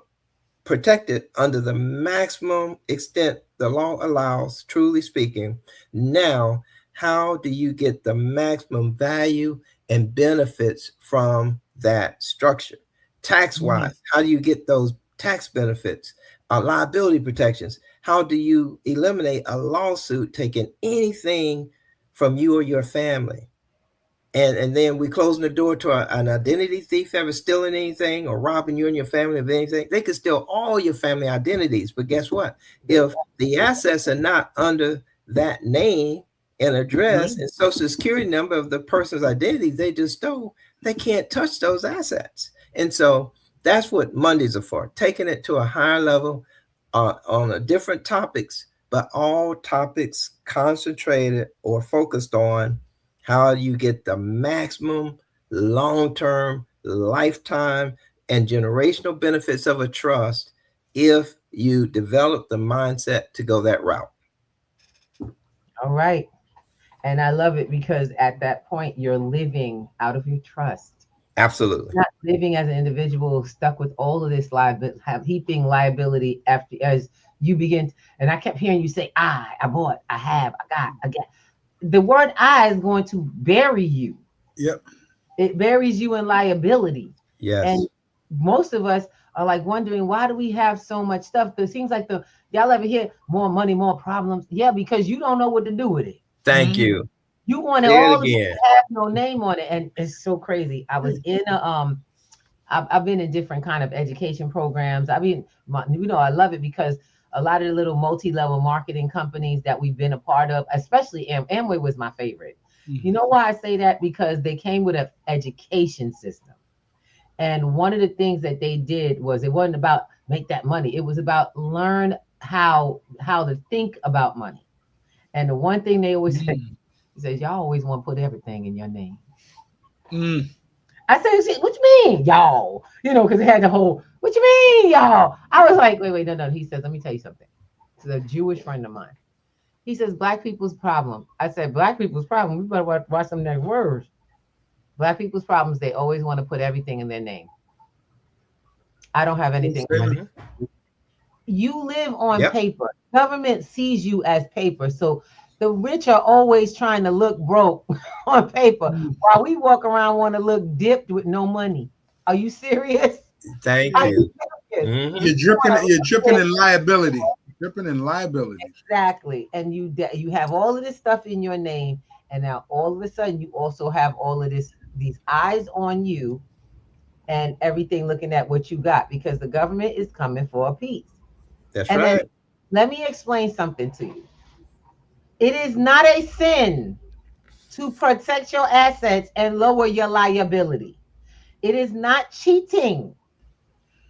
protected under the maximum extent the law allows, truly speaking. Now, how do you get the maximum value and benefits from that structure? Tax wise, how do you get those tax benefits? Liability protections. How do you eliminate a lawsuit taking anything from you or your family? And then we closing the door to an identity thief ever stealing anything or robbing you and your family of anything. They could steal all your family identities, but guess what? If the assets are not under that name and address and social security number of the person's identity they just stole, they can't touch those assets. And so that's what Mondays are for, taking it to a higher level on a different topics, but all topics concentrated or focused on how you get the maximum long-term, lifetime, and generational benefits of a trust if you develop the mindset to go that route. all right. And I love it because at that point you're living out of your trust. Absolutely. Not living as an individual stuck with all of this liability, have heaping liability after as you begin. And I kept hearing you say, I bought, I have, I got. The word I is going to bury you. Yep. It buries you in liability. Yes. And most of us are like wondering, why do we have so much stuff? Because it seems like y'all ever hear more money, more problems? Yeah, because you don't know what to do with it. Thank you. You want it Say it all to again. have no name on it. And it's so crazy. I was in I've been in different kind of education programs. I mean, I love it because a lot of the little multi-level marketing companies that we've been a part of, especially Amway was my favorite. You know why I say that? Because they came with an education system. And one of the things that they did was it wasn't about make that money. It was about learn how to think about money. And the one thing they always say, he says, y'all always want to put everything in your name. I said, what you mean, y'all? You know, because it had the whole, what you mean, y'all? I was like, wait, no. He says, let me tell you something. It's a Jewish friend of mine. He says, black people's problem. I said, black people's problem? We better watch some next words. Black people's problems, they always want to put everything in their name. I don't have anything in my name. You live on paper. Government sees you as paper. So the rich are always trying to look broke on paper while we walk around want to look dipped with no money. Are you serious? Thank you. You're dripping in liability. Dripping in liability. Exactly. And you have all of this stuff in your name. And now all of a sudden you also have all of these eyes on you and everything looking at what you got because the government is coming for a piece. That's and right. Then, let me explain something to you. It is not a sin to protect your assets and lower your liability. It is not cheating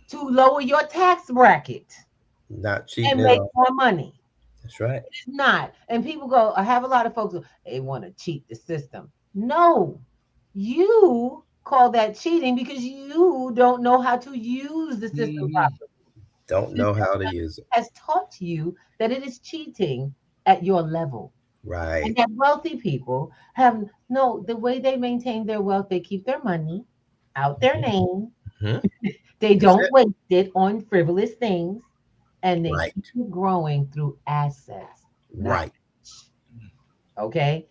to lower your tax bracket. Not cheating and make more money. That's right. It's not. And people go, I have a lot of folks who they want to cheat the system. No, you call that cheating because you don't know how to use the system properly. Don't know how to use it. Has taught you that it is cheating at your level. Right. And that wealthy people have the way they maintain their wealth, they keep their money out their name. They don't waste it on frivolous things. And they keep growing through assets. Right. Okay.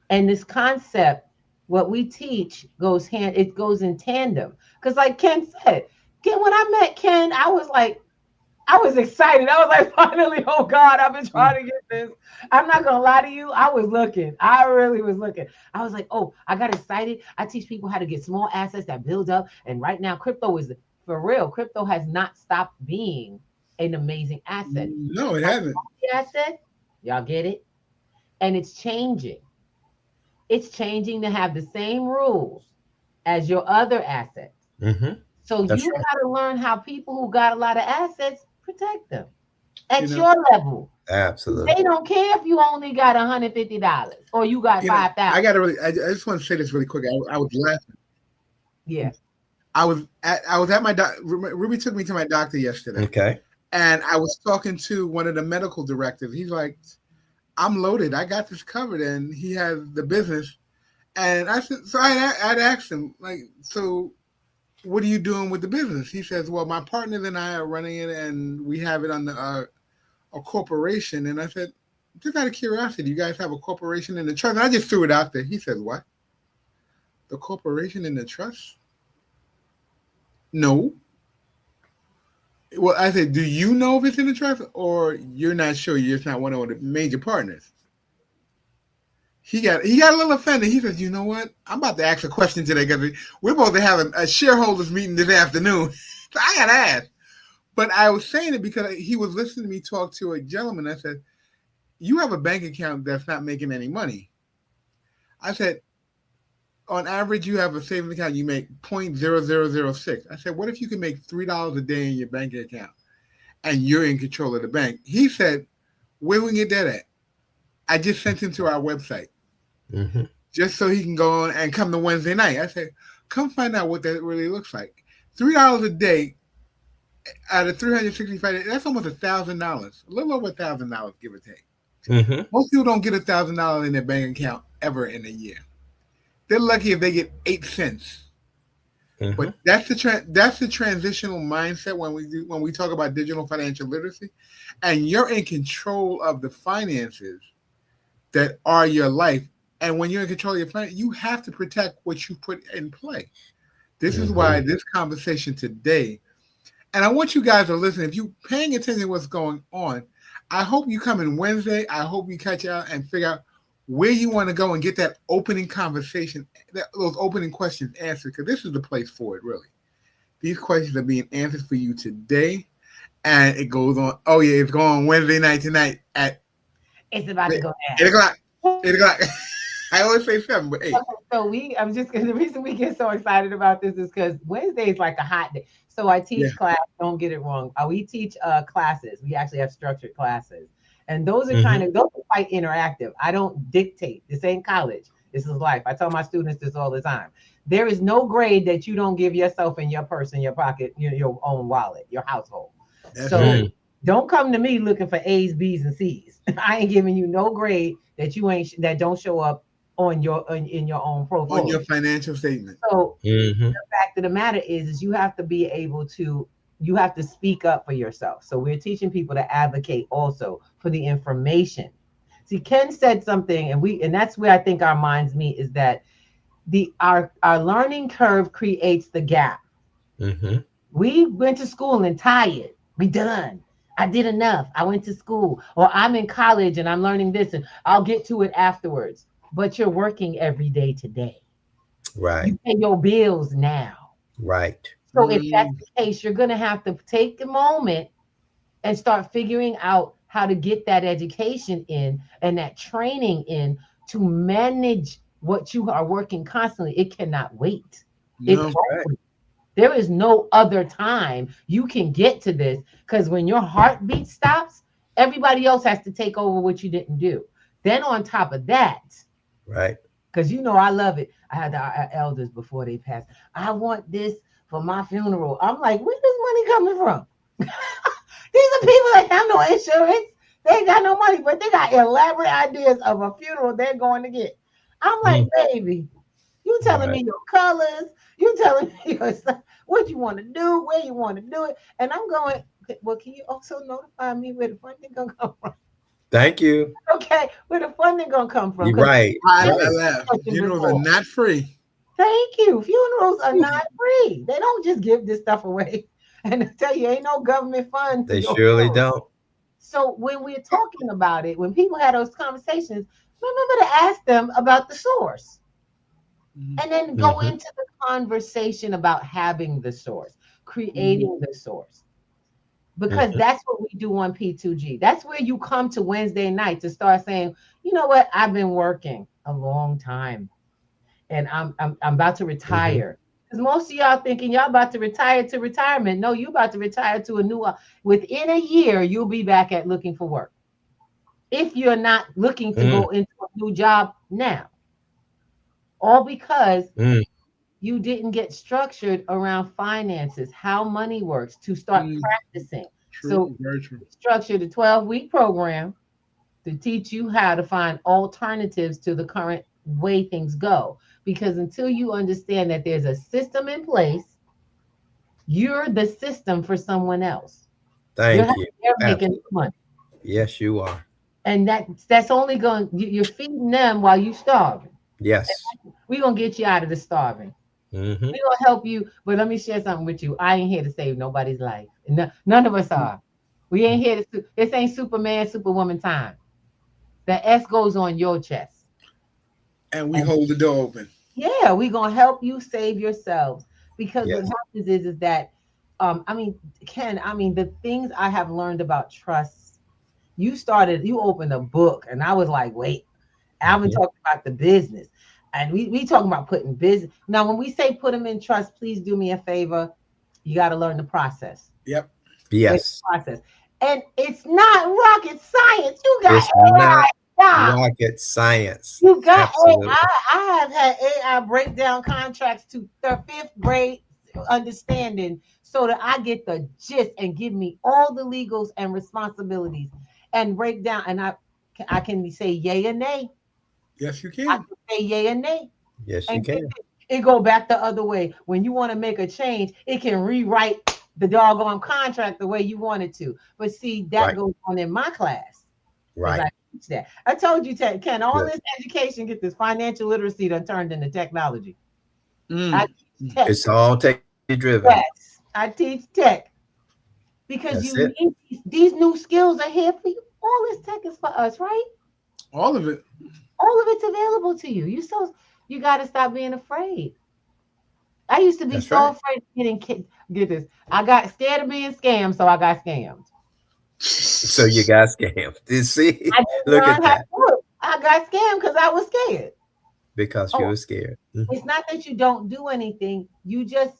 And this concept, what we teach goes in tandem. Because like Ken said, when I met Ken, I was excited. I was like, finally, oh God, I've been trying to get this. I'm not going to lie to you. I was looking. I really was looking. I was like, oh, I got excited. I teach people how to get small assets that build up. And right now, crypto is for real. Crypto has not stopped being an amazing asset. No, it hasn't. Asset, y'all get it? And it's changing. It's changing to have the same rules as your other assets. So got to learn how people who got a lot of assets protect them at your level. Absolutely. They don't care if you only got $150 or you got $5,000. I just want to say this really quick. I was laughing. Yeah. I was at my doctor. Ruby took me to my doctor yesterday. Okay. And I was talking to one of the medical directors. He's like, I'm loaded. I got this covered. And he has the business. And I said, so I'd asked him, like, so what are you doing with the business? He says, well, my partner and I are running it and we have it on a corporation. And I said, just out of curiosity, you guys have a corporation in the trust? And I just threw it out there. He said, what? The corporation in the trust? No. Well, I said, do you know if it's in the trust or you're not sure? You're just not one of the major partners. He got a little offended. He says, you know what? I'm about to ask a question today because we're supposed to have a shareholders meeting this afternoon. So I got to ask. But I was saying it because he was listening to me talk to a gentleman. I said, you have a bank account that's not making any money. I said, on average, you have a savings account, you make 0.0006. I said, what if you can make $3 a day in your bank account and you're in control of the bank? He said, where we can get that at? I just sent him to our website just so he can go on and come to Wednesday night. I said, come find out what that really looks like. $3 a day out of 365 days, that's almost $1,000, a little over $1,000, give or take. Most people don't get $1,000 in their bank account ever in a year. They're lucky if they get 8 cents. But that's the transitional mindset when we talk about digital financial literacy, and you're in control of the finances that are your life. And when you're in control of your finance, you have to protect what you put in play. This is why this conversation today, and I want you guys to listen. If you're paying attention to what's going on, I hope you come in Wednesday. I hope you catch out and figure out where you want to go and get that opening conversation, those opening questions answered, because this is the place for it, really. These questions are being answered for you today, and it goes on. Oh yeah, it's going on Wednesday night tonight at It's about to go 8 down. o'clock. 8 o'clock. I always say 7, but 8. Okay, so I'm just the reason we get so excited about this is because Wednesday is like a hot day. So I teach Yeah. class. Don't get it wrong. We teach classes. We actually have structured classes, and those are Mhm. those are quite interactive. I don't dictate. This ain't college. This is life. I tell my students this all the time. There is no grade that you don't give yourself in your purse, in your pocket, your own wallet, your household. That's So right. Mm. don't come to me looking for A's, B's, and C's. I ain't giving you no grade that you ain't that don't show up on your in your own On portfolio. your financial statement. So Mhm. the fact of the matter is you have to be able to you have to speak up for yourself. So we're teaching people to advocate also for the information. See, Ken said something, and that's where I think our minds meet is that our learning curve creates the gap. Mhm. We went to school and tired. We done. I did enough. I went to school, or I'm in college and I'm learning this, and I'll get to it afterwards. But you're working every day today. Right. You pay your bills now. Right. So if that's Mm, the case, you're going to have to take a moment and start figuring out how to get that education in and that training in to manage what you are working constantly. It cannot wait. It no. That's won't right. wait. There is no other time you can get to this because when your heartbeat stops, everybody else has to take over what you didn't do. Then on top of that, Right. because I love it. I had our elders before they passed. I want this for my funeral. I'm like, where this money coming from? These are people that have no insurance. They ain't got no money, but they got elaborate ideas of a funeral they're going to get. I'm like, Mm. baby, you telling Right. me your colors, you telling me what you want to do, where you want to do it. And I'm going, "Okay, well, can you also notify me where the funding gonna come from?" Thank you. Okay, where the funding gonna come from? You're Because right. this I Right. is laugh. a question Funerals are before. not free. Thank you. Funerals are not free. They don't just give this stuff away. And I tell you, ain't no government fund for They your surely funeral. don't. So when we're talking about it, when people had those conversations, remember to ask them about the source. Mhm. And then go Mhm. into the conversation about having the source, Mhm. creating the source. Because Mhm. that's what we do on P2G. That's where you come to Wednesday night to start saying, you know what, I've been working a long time and I'm about to Mhm. retire. Because most of y'all thinking y'all about to retire to retirement. No, you about to retire to a new within a year, you'll be back at looking for work. If you're not looking to Mm. go into a new job now. All because Mm. you didn't get structured around finances, how money works to start Mm, practicing. So true. Very true. structured a 12-week program to teach you how to find alternatives to the current way things go. Because until you understand that there's a system in place, you're the system for someone else. Thank you. They're making Absolutely. money. Yes, you are. And that's only going, you're feeding them while you starving. Yes. We're going to get you out of the starving. Mhm. We're gonna help you, but let me share something with you. I ain't here to save nobody's life. None of us are. We ain't here to. This ain't Superman, Superwoman time. The S goes on your chest. And we And hold the door open. yeah, we gonna help you save yourselves because what Yes. happens is that, I mean, Ken, I mean, the things I have learned about trust. You opened a book, and I was like, wait, I've been Mhm. talking about the business. And we talking about putting business. Now, when we say put them in trust, please do me a favor. You got to learn the process. Yep. It's Yes. a process. And it's not rocket science. You got It's not AI. Stop. rocket science. You got Absolutely. AI. I have had AI break down contracts to the fifth grade understanding so that I get the gist and give me all the legals and responsibilities and break down. And I can say yay or nay. Yes, you I can. can say yay or nay. Yes, you And can. it go back the other way. When you want to make a change, it can rewrite the doggone contract the way you want it to. But see, that Right. goes on in my class because Right. I teach that. I told you, Ken, all Good. this education, get this financial literacy done turned into technology. I Mm. teach tech. It's all technology driven. Yes, I teach tech because That's you it. need these new skills are here for you. All this tech is for us, right? All of it. All of it's available to you. You got to stop being afraid. I used to be That's so right. afraid of getting kicked. Get this. I got scared of being scammed, so I got scammed. So you got scammed. You see? I didn't Look learn at how to that. do it. I got scammed because I was scared. Because you Oh, were scared. Mhm. it's not that you don't do anything. You just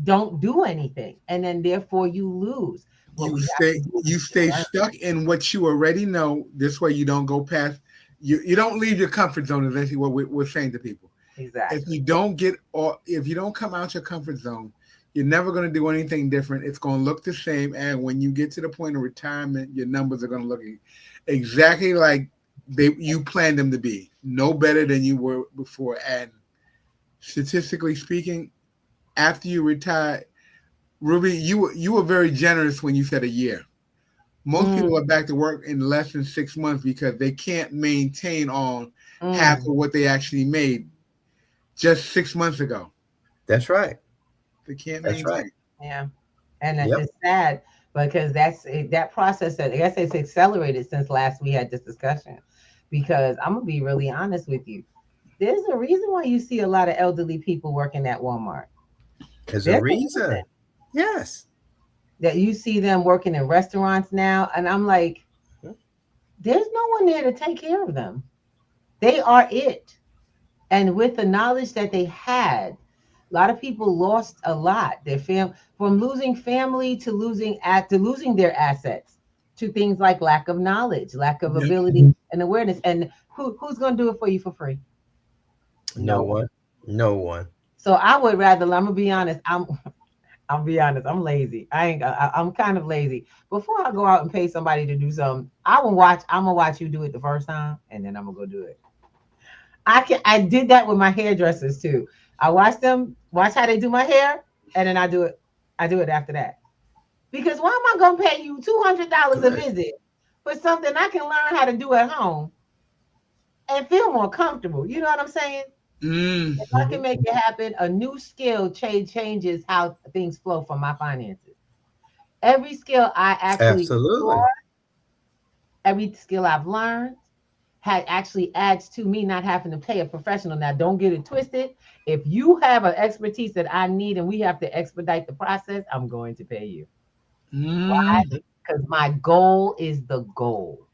don't do anything, and then therefore you lose. What You we have to stay do you is stay learn. stuck in what you already know. This way you don't go past you don't leave your comfort zone, is actually what we're saying to people. If Exactly. you don't get or if you don't come out your comfort zone, you're never going to do anything different. It's going to look the same, and when you get to the point of retirement, your numbers are going to look exactly like you planned them to be, no better than you were before. And statistically speaking, after you retire, Ruby, you were very generous when you said a year. Most Mm, people are back to work in less than 6 months because they can't maintain on half mm, of what they actually made just 6 months ago. That's right. They can't That's right. maintain. yeah. And Yep. it's sad because that process that I guess it's accelerated since last we had this discussion. Because I'm gonna be really honest with you. There's a reason why you see a lot of elderly people working at Walmart. There's a There's a reason reason. Yes. that you see them working in restaurants now, and I'm like, there's no one there to take care of them. They are it. And with the knowledge that they had, a lot of people lost a lot. From losing family to losing their assets to things like lack of knowledge, lack of Yep. ability and awareness. And who's going to do it for you for free? No No one. one. No one. So I would rather. I'm gonna be honest. I'll be honest. I'm lazy. I'm kind of lazy. Before I go out and pay somebody to do something, I'm gonna watch you do it the first time, and then I'm gonna go do it. I did that with my hairdressers too. I watch how they do my hair, and then I do it. I do it after that. Because why am I gonna pay you $200 a Good. visit for something I can learn how to do at home and feel more comfortable? You know what I'm saying? Mm. If I Hmm. can make it happen, a new skill changes how things flow from my finances. Every skill I actually Absolutely. explore, every skill I've learned, actually adds to me not having to pay a professional. Now, don't get it twisted. If you have an expertise that I need and we have to expedite the process, I'm going to pay you. Why? Mm. Mhm. Because my goal is the goal.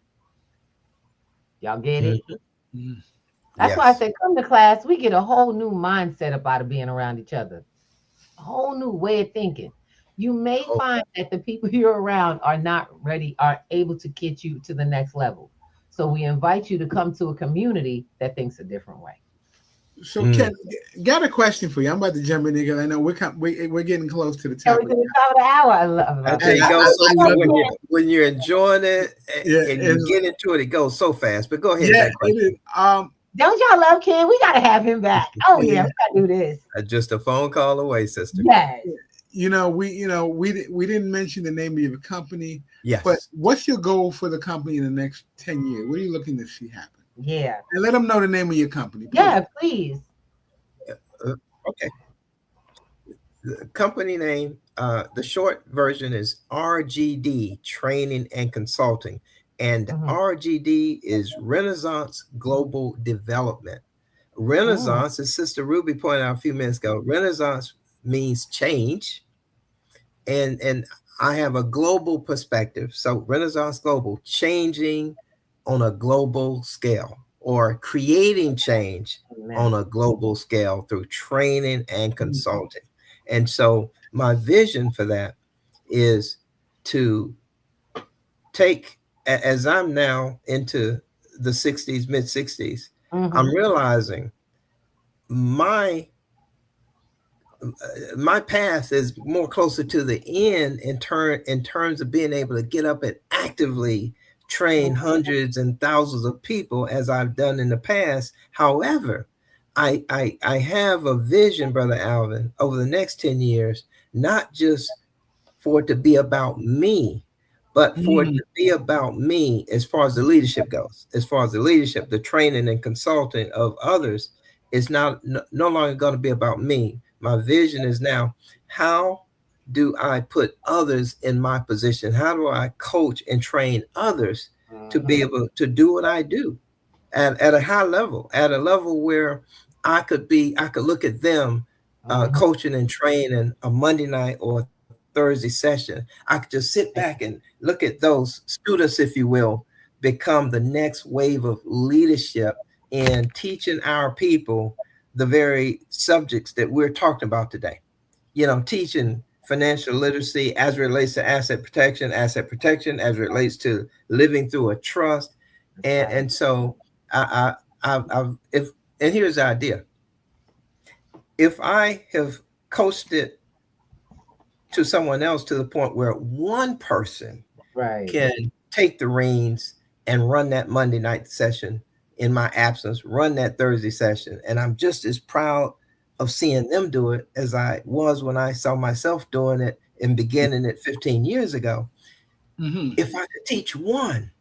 Y'all get it? Mhm. Mm. That's why I Yes. said, come to class. We get a whole new mindset up out of being around each other, a whole new way of thinking. You may Oh, find that the people you're around are not ready, are able to get you to the next level. So we invite you to come to a community that thinks a different way. So, mm. Ken, got a question for you. I'm about to jump in there because I know we're getting close to the Yeah, top we of to the the top of the hour. I I love tell it. and you, it goes so I I fast love love it. when you're enjoying it Yeah, and you it's, get into it. It goes so fast. But go ahead with yeah, that it is. question. Don't y'all love Ken? We gotta have him back. Oh yeah, Yeah. we gotta do this. Just a phone call away, sister. Yes. We didn't mention the name of your company, but Yes. what's your goal for the company in the next 10 years? What are you looking to see happen? Yeah. And let them know the name of your company, please. Yeah, please. Uh, okay. The company name, the short version is RGD, Training and Consulting. And Hmm. RGD is Renaissance Global Development. Mm, Renaissance, as Sister Ruby pointed out a few minutes ago, Renaissance means change. And I have a global perspective. So Renaissance Global, changing on a global scale or creating change amen. on a global scale through training and Mm. consulting. And so my vision for that is to take, as I'm now into the 60s, mid 60s, I'm Hmm. realizing my my path is more closer to the end in terms of being able to get up and actively train hundreds and thousands of people as I've done in the past. However, I have a vision, Brother Alvin, over the next 10 years, not just for it to be about me, but for it Mm. to be about me as far as the leadership goes. As far as the leadership, the training and consulting of others is not no longer going to be about me. My vision is now, how do I put others in my position? How do I coach and train others to be Hmm. able to do what I do at a high level, at a level where I could look at them coaching and training a Monday night or Thursday session, I could just sit back and look at those students, if you will, become the next wave of leadership in teaching our people the very subjects that we're talking about today. Teaching financial literacy as it relates to asset protection as it relates to living through a trust. And so if and here's the idea. If I have coached it to someone else to the point where one person can take the reins and run that Monday night session in my absence, run that Thursday session, and I'm just as proud of seeing them do it as I was when I saw myself doing it and beginning it 15 years ago. If I could teach one,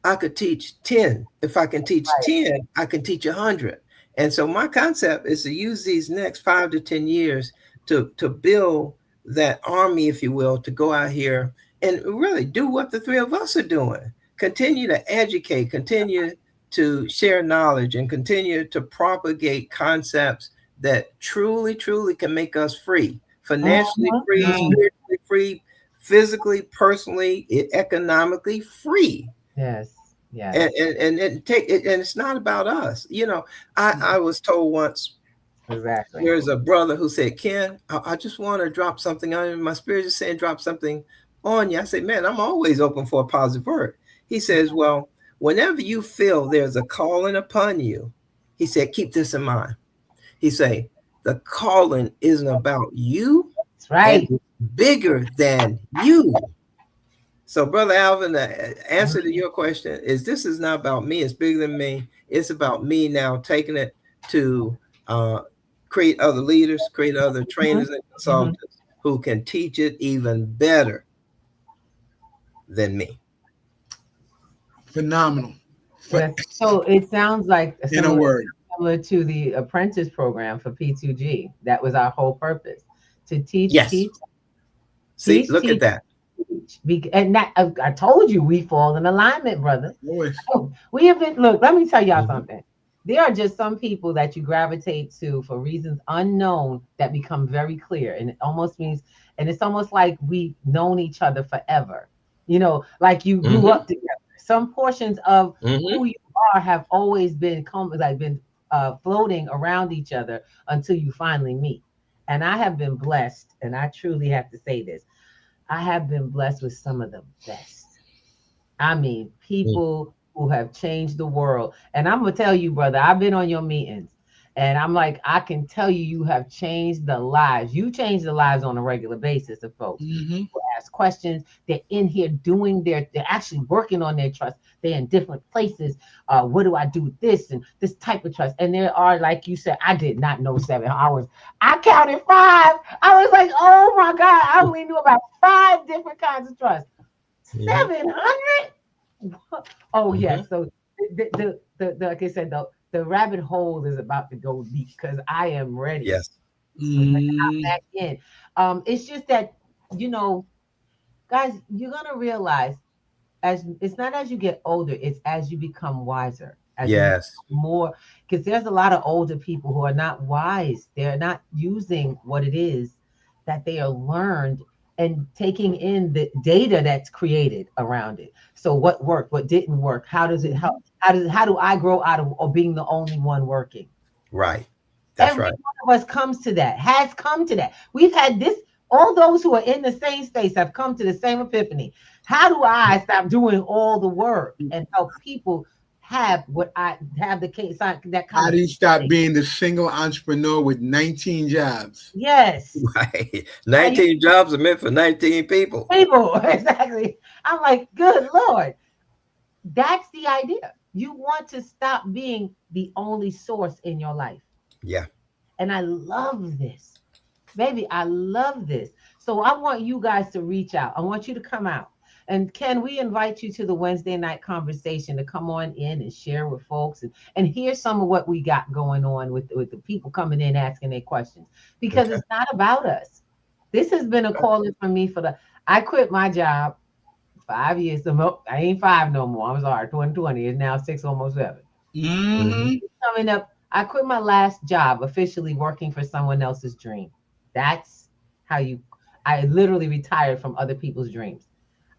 I could teach 10. If I can teach 10, I can teach 100. And so my concept is to use these next 5 to 10 years to build that army, if you will, to go out here and really do what the three of us are doing. Continue to educate, continue to share knowledge, and continue to propagate concepts that truly, truly can make us free, financially free, spiritually free, physically, personally, economically free. Yes. Yeah. And take it, and it's not about us. I was told once, there's a brother who said, Ken, I just want to drop something on you. My spirit is saying drop something on you. I said, man, I'm always open for a positive word. He says, well, whenever you feel there's a calling upon you, he said, keep this in mind. He said, the calling isn't about you. That's right. It's bigger than you. So, Brother Alvin, the answer to your question is this is not about me. It's bigger than me. It's about me now taking it to create other leaders, create other trainers and consultants who can teach it even better than me. Phenomenal. So it sounds like in a word, similar to the apprentice program for P2G. That was our whole purpose, to teach. Yes. See, look at that. And that, I told you, we fall in alignment, brother. We have been, look, let me tell y'all something. There are just some people that you gravitate to for reasons unknown that become very clear. And it almost means, and it's almost like we've known each other forever. Like you grew up together. Some portions of who you are have always been floating around each other until you finally meet. And I have been blessed, and I truly have to say this. I have been blessed with some of the best. I mean, people who have changed the world. And I'm going to tell you, brother, I've been on your meetings. And I'm like, I can tell you have changed the lives. You change the lives on a regular basis of folks who ask questions. They're in here they're actually working on their trust. They're in different places. What do I do with this and this type of trust? And there are, like you said, I did not know 7 hours. I counted 5. I was like, oh my God, I only knew about 5 different kinds of trust. 700? Oh yeah. So the like I said, the rabbit hole is about to go deep because I am ready. Yes. I'm back in. It's just that, guys, you're gonna realize as it's not as you get older, it's as you become wiser. As yes. You more, because there's a lot of older people who are not wise. They're not using what it is that they are learned and taking in the data that's created around it. So what worked, what didn't work? How does it help? How do I grow out of being the only one working? Right. That's Every right. one of us has come to that. We've had this, all those who are in the same space have come to the same epiphany. How do I stop doing all the work and help people have what I have the case that kind How do you stop being the single entrepreneur with 19 jobs? Yes. Right. 19 jobs are meant for 19 people. Exactly. I'm like, good Lord. That's the idea. You want to stop being the only source in your life. Yeah. And I love this. Baby, I love this. So I want you guys to reach out. I want you to come out. And Ken, we invite you to the Wednesday night conversation to come on in and share with folks and hear some of what we got going on with the people coming in asking their questions. Because It's not about us. This has been a calling for me I quit my job 5 years ago. I ain't 5 no more. I'm sorry, 2020 is now 6, almost 7. Coming up I quit my last job, officially working for someone else's dream. That's how I literally retired from other people's dreams.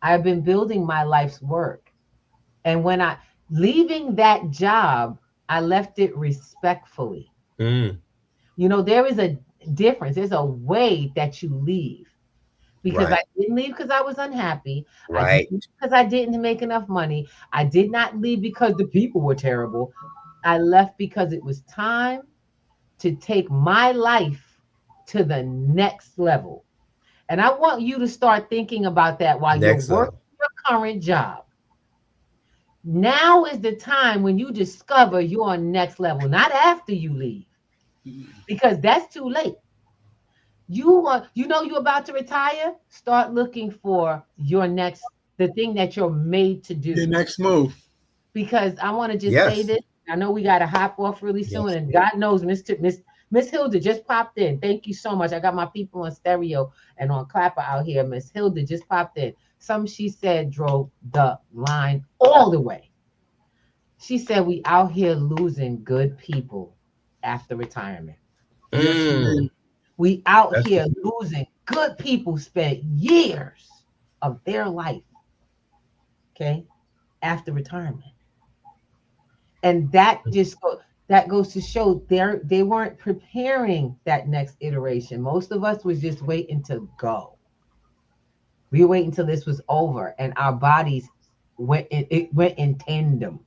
I've been building my life's work. And when leaving that job, I left it respectfully. You know, there is a difference. There's a way that you leave. Because Right. I didn't leave because I was unhappy. I Right. didn't leave because I didn't make enough money. I did not leave because the people were terrible. I left because it was time to take my life to the next level. And I want you to start thinking about that while you're Next working level. your current job. Now is the time when you discover you're on next level, not after you leave, because that's too late. You know you're about to retire. Start looking for the thing that you're made to Your do. next move. Because I want to just say Yes. this. I know we got to hop off really soon, Yes. and God knows Miss Hilda just popped in. Thank you so much. I got my people on stereo and on clapper out here. Miss Hilda just popped in. Some she said drove the line all the way. She said we out here losing good people after retirement. Yes, indeed. We out That's here the losing good people spent years of their life, okay, after retirement. And that goes to show they weren't preparing that next iteration. Most of us was just waiting to go. We were waiting until this was over and our bodies went in tandem.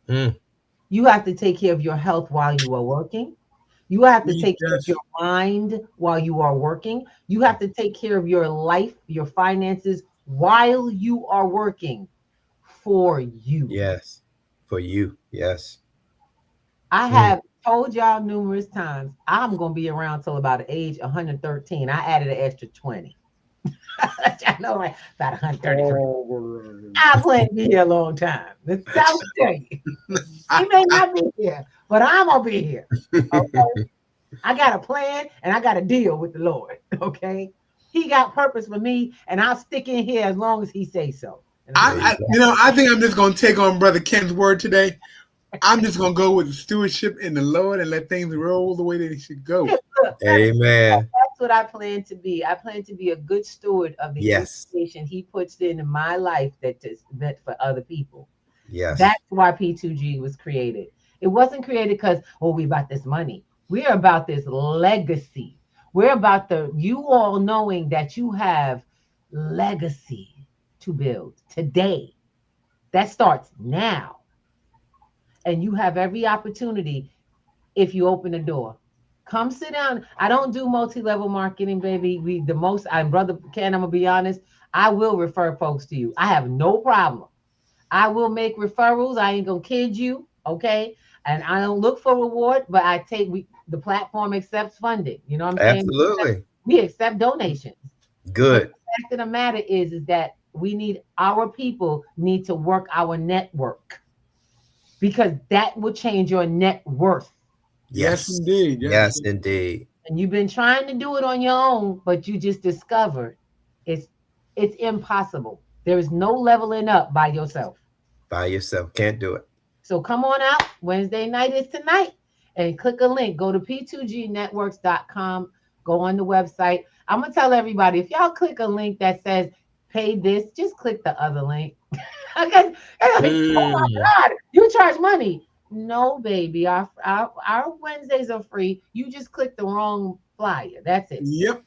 You have to take care of your health while you are working. You have to take care of Yes. your mind while you are working. You have to take care of your life, your finances while you are working for you. Yes. For you. Yes. I have told y'all numerous times, I'm going to be around till about age 113. I added an extra 20. I know, right? About 133. I plan to be here a long time. I'll tell you. He may not be here, but I'm going to be here. Okay? I got a plan and I got a deal with the Lord. Okay. He got purpose for me and I'll stick in here as long as he says so. I think I'm just going to take on Brother Ken's word today. I'm just going to go with the stewardship in the Lord and let things roll the way they should go. Amen. That's what I plan to be. I plan to be a good steward of the Yes. information he puts in my life that is meant for other people. Yes. That's why P2G was created. It wasn't created because, we about this money. We're about this legacy. We're about you all knowing that you have legacy to build today. That starts now. And you have every opportunity if you open the door. Come sit down. I don't do multi-level marketing, baby. Brother Ken, I'm gonna be honest. I will refer folks to you. I have no problem. I will make referrals. I ain't gonna kid you, okay? And I don't look for reward, but the platform accepts funding. You know what I'm saying? Absolutely. We accept donations. Good. But the fact of the matter is that our people need to work our network because that will change your net worth. Yes, indeed. Yes, indeed. And you've been trying to do it on your own, but you just discovered it's impossible. There is no leveling up by yourself. By yourself. Can't do it. So come on out. Wednesday night is tonight. And click a link. Go to p2gnetworks.com. Go on the website. I'm going to tell everybody, if y'all click a link that says pay this, just click the other link. Okay. Oh my God, you charge money. No, baby. Our Wednesdays are free. You just click the wrong flyer. That's it. Yep.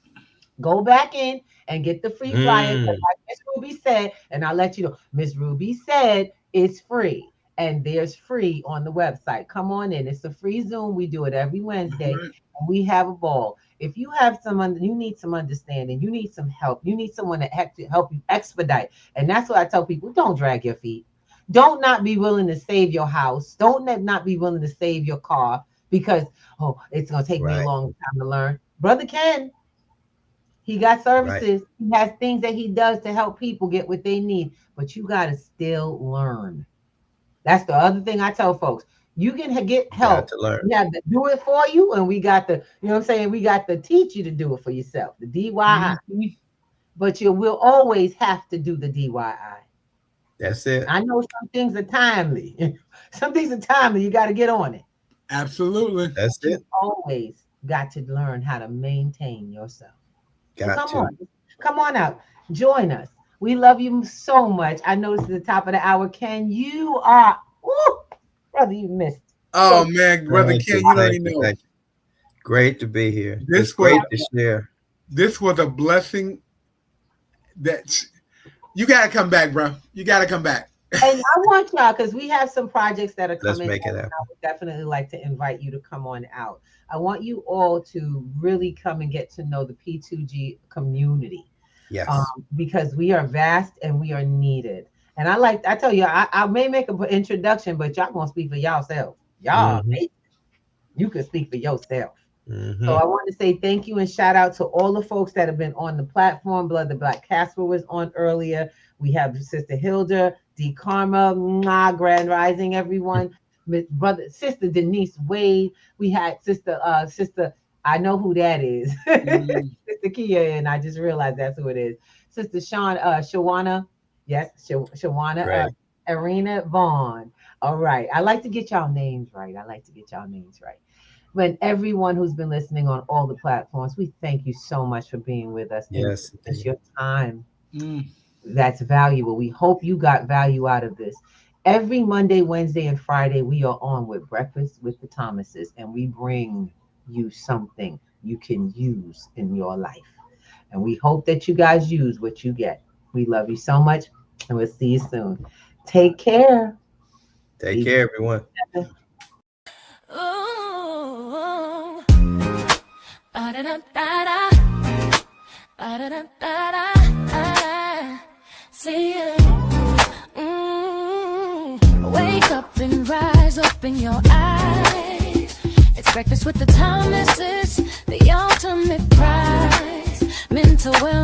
Go back in and get the free flyer. Like Miss Ruby said, and I'll let you know. Miss Ruby said it's free. And there's free on the website. Come on in. It's a free Zoom. We do it every Wednesday. And we have a ball. If you have you need some understanding, you need some help, you need someone to help you expedite. And that's what I tell people, don't drag your feet. Don't not be willing to save your house. Don't not be willing to save your car because, it's going to take me a long time to learn. Brother Ken, he got services. He has things that he does to help people get what they need. But you got to still learn. That's the other thing I tell folks. You can get help. We have to do it for you, and we got to, you know what I'm saying? We got to teach you to do it for yourself, the DIY. But you will always have to do the DIY. That's it. I know some things are timely. Some things are timely. You got to get on it. Absolutely. That's it. You always got to learn how to maintain yourself. So Got to. come on out, join us. We love you so much. I know this is the top of the hour. Ken, you are, ooh, brother, you missed. Oh man, brother Thank Ken, you, you don't thank even you, know. thank you. Great to be here. This It's great was- to share. This was a blessing. That you gotta come back, bro. You gotta come back. And I want y'all, because we have some projects that are Let's coming. make it and happen. I would definitely like to invite you to come on out. I want you all to really come and get to know the P2G community. Yes. Because we are vast and we are needed. And I tell you, I may make an introduction, but y'all gonna speak for yourself. Y'all, you can speak for yourself. Mhm. So I want to say thank you and shout out to all the folks that have been on the platform. Blood the Black Casper was on earlier. We have Sister Hilda, D Karma, Grand Rising, everyone. Sister Denise Wade. We had Sister, I know who that is. Sister Kia, and I just realized that's who it is. Sister Shawana, yes, Shawana, Arena Vaughn. All right. I like to get y'all names right. When everyone who's been listening on all the platforms, we thank you so much for being with us. Yes. It's your time. That's valuable. We hope you got value out of this. Every Monday, Wednesday, and Friday, we are on with Breakfast with the Thomases, and we bring you something you can use in your life. And we hope that you guys use what you get. We love you so much, and we'll see you soon. Take care. Take care, everyone. Ooh, ba-da-da-da-da, ba-da-da-da-da, see ya. Wake up and rise, open your eyes. It's breakfast with the Thomases, the ultimate prize. Mental wellness.